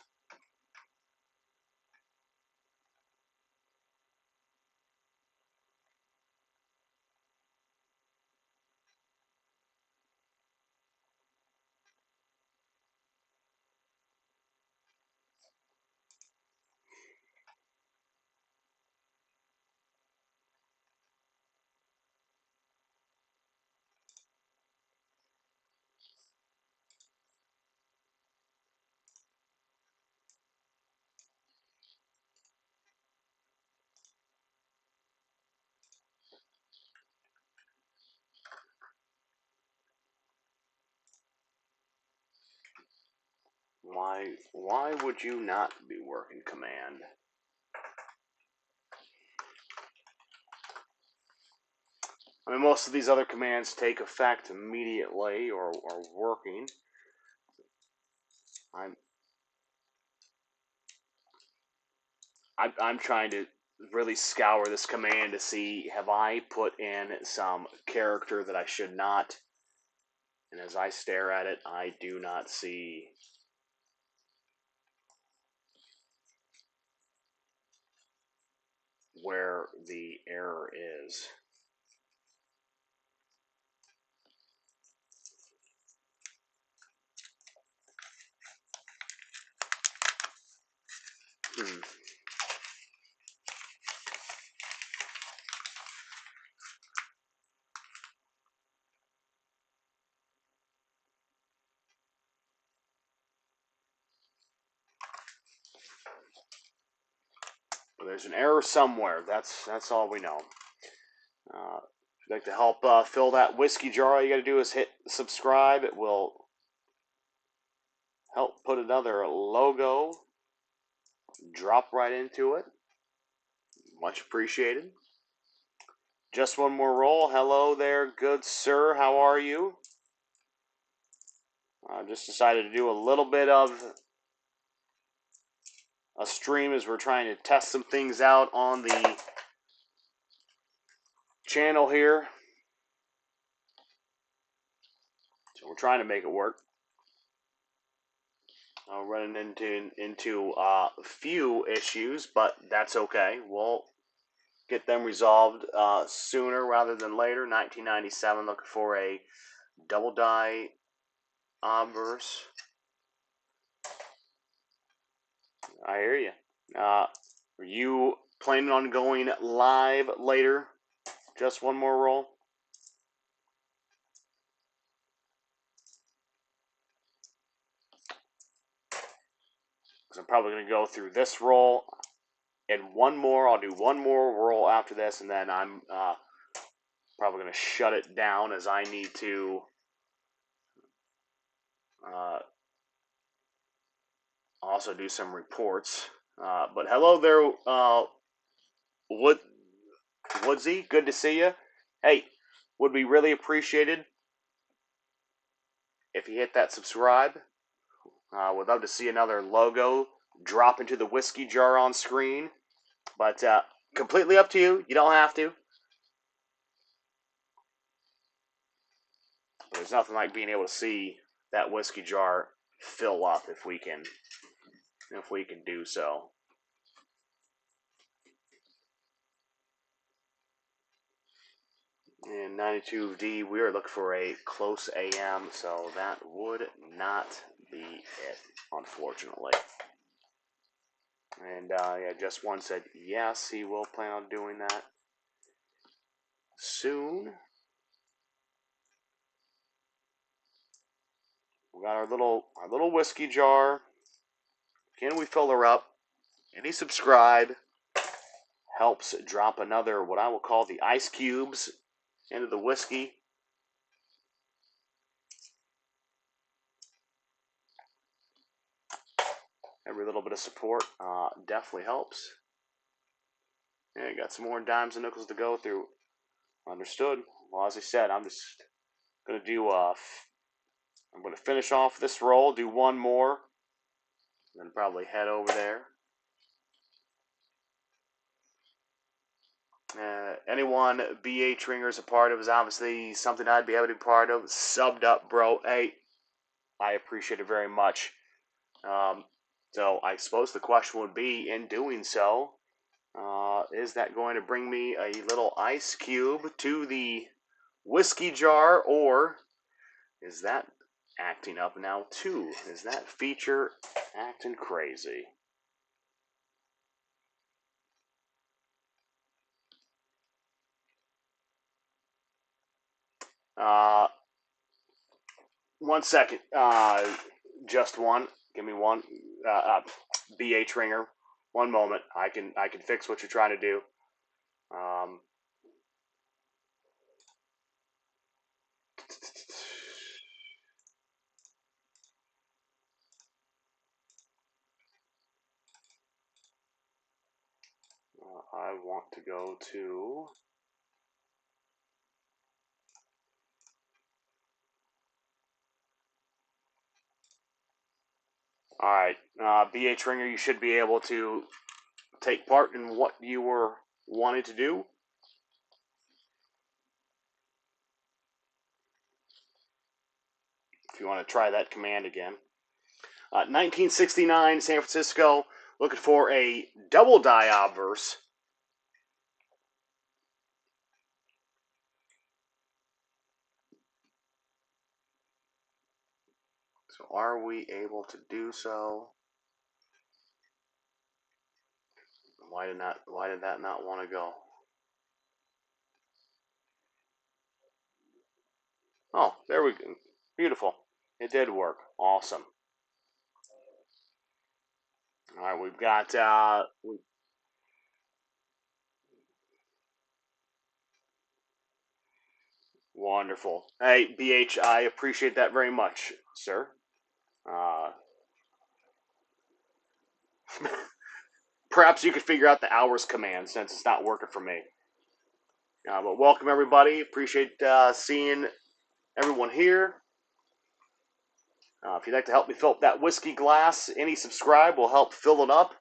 Why would you not be working command? I mean, most of these other commands take effect immediately or are working. I'm trying to really scour this command to see, have I put in some character that I should not? And as I stare at it, I do not see where the error is. there's an error somewhere. That's all we know. If you'd like to help fill that whiskey jar, all you got to do is hit subscribe. It will help put another logo drop right into it. Much appreciated. Just one more roll. Hello there, good sir. How are you? I just decided to do a little bit of a stream as we're trying to test some things out on the channel here. So we're trying to make it work. Running into a few issues, but that's okay. We'll get them resolved sooner rather than later. 1997, looking for a double die obverse. I hear you. Are you planning on going live later? Just one more roll? Because I'm probably going to go through this roll and one more. I'll do one more roll after this, and then I'm probably going to shut it down as I need to also do some reports. But hello there, Woodsy. Good to see you. Hey, would be really appreciated if you hit that subscribe. Would love to see another logo drop into the whiskey jar on screen. But completely up to you. You don't have to. There's nothing like being able to see that whiskey jar fill up if we can do so. In 92D, we are looking for a close AM, so that would not be it, unfortunately. And yeah, just one said yes, he will plan on doing that soon. We got our little whiskey jar. Can we fill her up? Any subscribe helps drop another, what I will call the ice cubes into the whiskey. Every little bit of support definitely helps. Yeah, got some more dimes and nickels to go through. Understood. Well, as I said, I'm just gonna do I'm gonna finish off this roll, do one more, then probably head over there. Anyone BH Ringer is a part of is obviously something I'd be able to be part of. Subbed up, bro. Hey, I appreciate it very much. So I suppose the question would be, in doing so, is that going to bring me a little ice cube to the whiskey jar, or is that acting up now too? Is that feature acting crazy? One second. Just one. Give me one. BH Ringer. One moment. I can fix what you're trying to do. I want to go to. All right, BH Ringer, you should be able to take part in what you were wanting to do. If you want to try that command again. 1969, San Francisco, looking for a double die obverse. So are we able to do so? Why did that not want to go? Oh, there we go. Beautiful. It did work. Awesome. All right, we've got Wonderful. Hey, BH, I appreciate that very much, sir. Uh, perhaps you could figure out the hours command since it's not working for me. But welcome, everybody. Appreciate seeing everyone here. If you'd like to help me fill up that whiskey glass, any subscribe will help fill it up.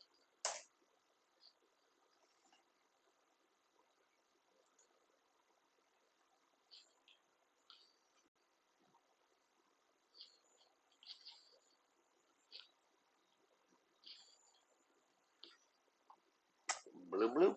Bloop, bloop.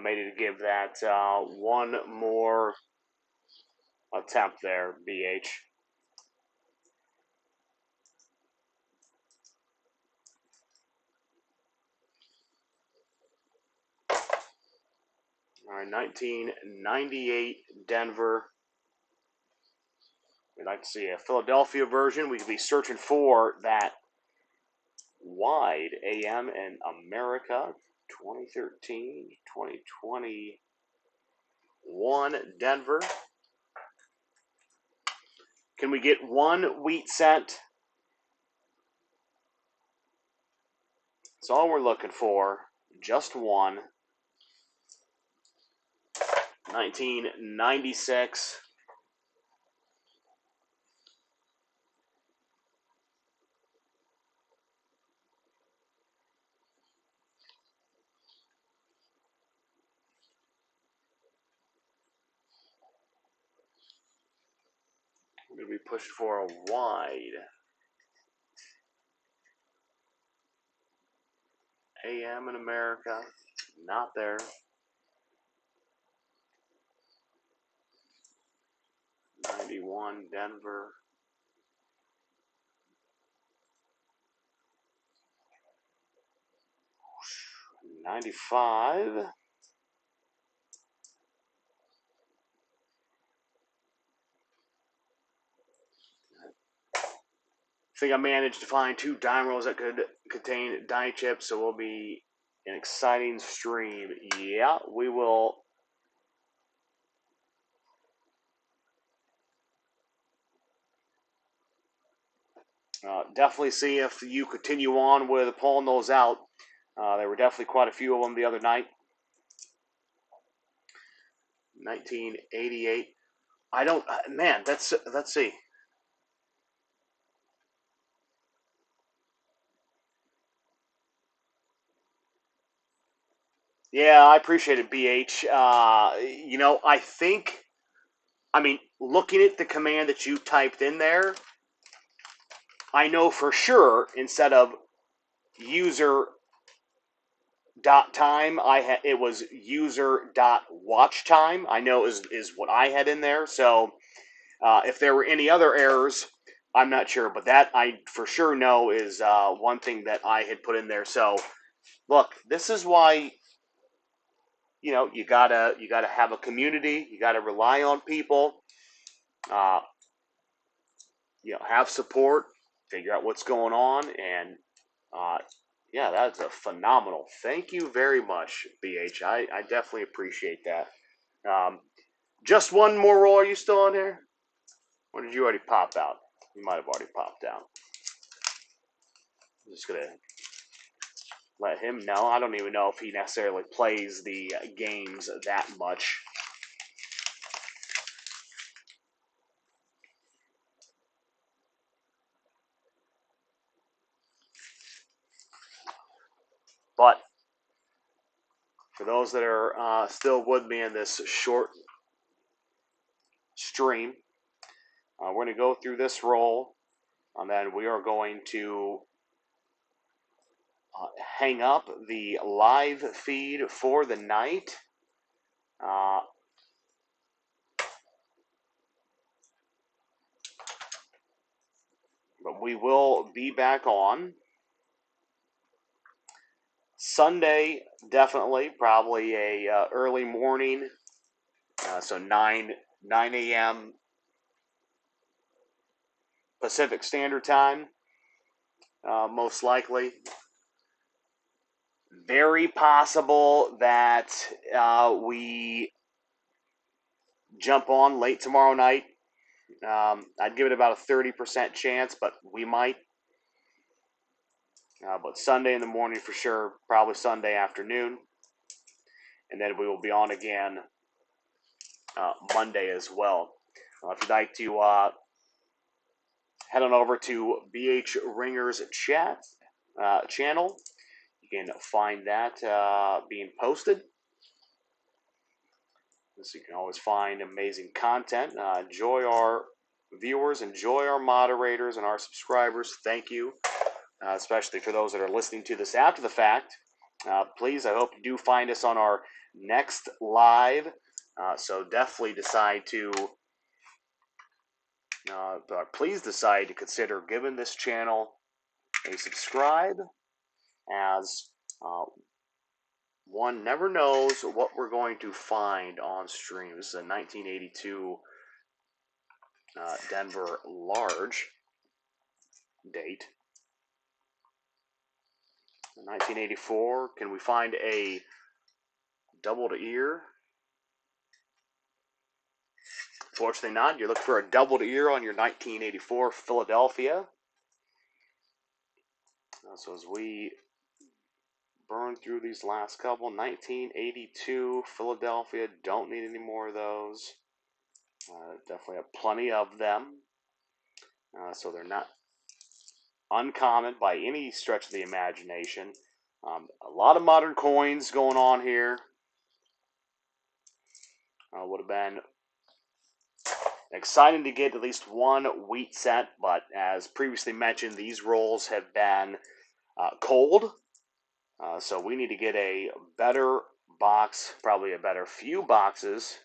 'Maybe to give that one more attempt there, BH. All right, 1998 Denver. We'd like to see a Philadelphia version. We could be searching for that wide AM in America 2013, 2021 Denver. Can we get one wheat cent? That's all we're looking for. Just one. 1996. We're going to be pushed for a wide. AM in America. Not there. 91 Denver. 95. I think I managed to find 2 dime rolls that could contain die chips, so we'll be an exciting stream. Yeah, we will. Definitely see if you continue on with pulling those out. There were definitely quite a few of them the other night. 1988. I don't, man, let's see. Yeah, I appreciate it, BH. I mean, looking at the command that you typed in there, I know for sure instead of user dot time, it was user dot watch time. I know is what I had in there. So if there were any other errors, I'm not sure, but that I for sure know is one thing that I had put in there. So look, this is why you gotta have a community. You gotta rely on people. Uh, have support. Figure out what's going on, and yeah, that's a phenomenal. Thank you very much, BH. I definitely appreciate that. Um, just one more roll. Are you still on here? Or did you already pop out? You might have already popped out. I'm just gonna let him know. I don't even know if he necessarily plays the games that much. But for those that are still with me in this short stream, we're going to go through this roll, and then we are going to hang up the live feed for the night. But we will be back on Sunday, definitely, probably a early morning, so 9 a.m. Pacific Standard Time, most likely. Very possible that we jump on late tomorrow night. I'd give it about a 30% chance, but we might. But Sunday in the morning for sure, probably Sunday afternoon. And then we will be on again Monday as well. If you'd like to head on over to BH Ringer's channel, you can find that being posted. So you can always find amazing content. Enjoy our viewers, enjoy our moderators and our subscribers. Thank you, especially for those that are listening to this after the fact. Please, I hope you do find us on our next live. So definitely please decide to consider giving this channel a subscribe, as one never knows what we're going to find on stream. This is a 1982 Denver large date. 1984, can we find a double to ear? Fortunately not. You're looking for a double to ear on your 1984 Philadelphia. So as we burn through these last couple, 1982 Philadelphia, don't need any more of those. Definitely have plenty of them. So they're not uncommon by any stretch of the imagination. A lot of modern coins going on here. Would have been exciting to get at least one wheat set, but as previously mentioned, these rolls have been cold. So we need to get a better box, probably a better few boxes.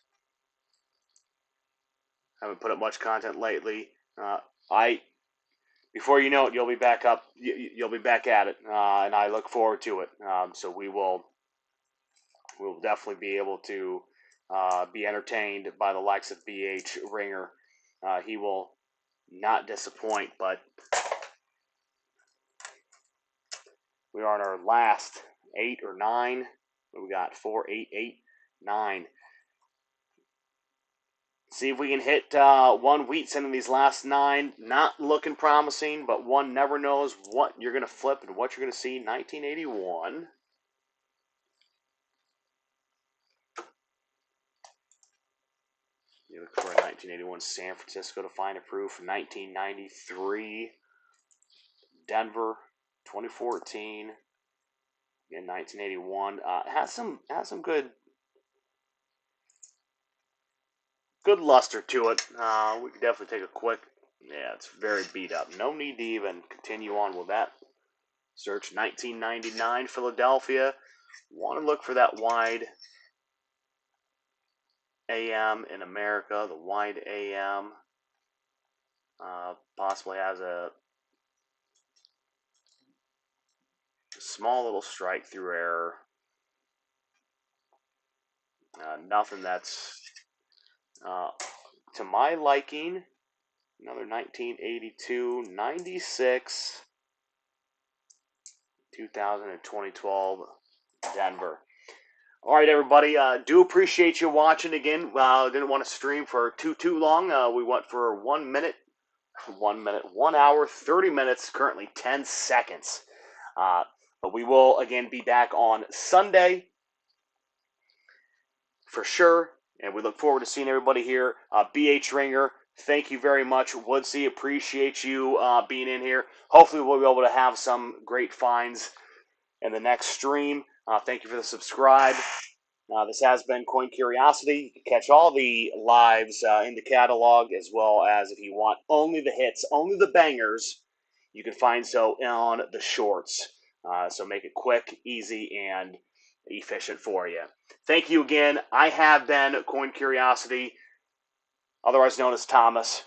Haven't put up much content lately. Before you know it, you'll be back up. You'll be back at it, and I look forward to it. So we'll definitely be able to be entertained by the likes of BH Ringer. He will not disappoint, but we are on our last 8 or 9. We got 4, 8, 8, 9. See if we can hit one wheat set in these last 9. Not looking promising, but one never knows what you're going to flip and what you're going to see. 1981. You look for a 1981 San Francisco to find a proof. 1993 Denver. 2014. In 1981. Has some good luster to it. We could definitely take a quick. Yeah, it's very beat up. No need to even continue on with that search. 1999 Philadelphia. Want to look for that wide AM in America. The wide AM possibly has a small little strike through error. Nothing that's to my liking. Another 1982, 96, 2000, and 2012 Denver. All right, everybody. Do appreciate you watching again. Didn't want to stream for too long. We went for 1 minute, 1 hour, 30 minutes, currently 10 seconds. But we will, again, be back on Sunday for sure. And we look forward to seeing everybody here. BH Ringer, thank you very much. Woodsy, appreciate you being in here. Hopefully we'll be able to have some great finds in the next stream. Thank you for the subscribe. This has been Coin Curiosity. You can catch all the lives in the catalog, as well as if you want only the hits, only the bangers, you can find so on the shorts. So make it quick, easy, and efficient for you. Thank you again. I have been Coin Curiosity, otherwise known as Thomas.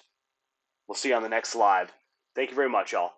We'll see you on the next live. Thank you very much, y'all.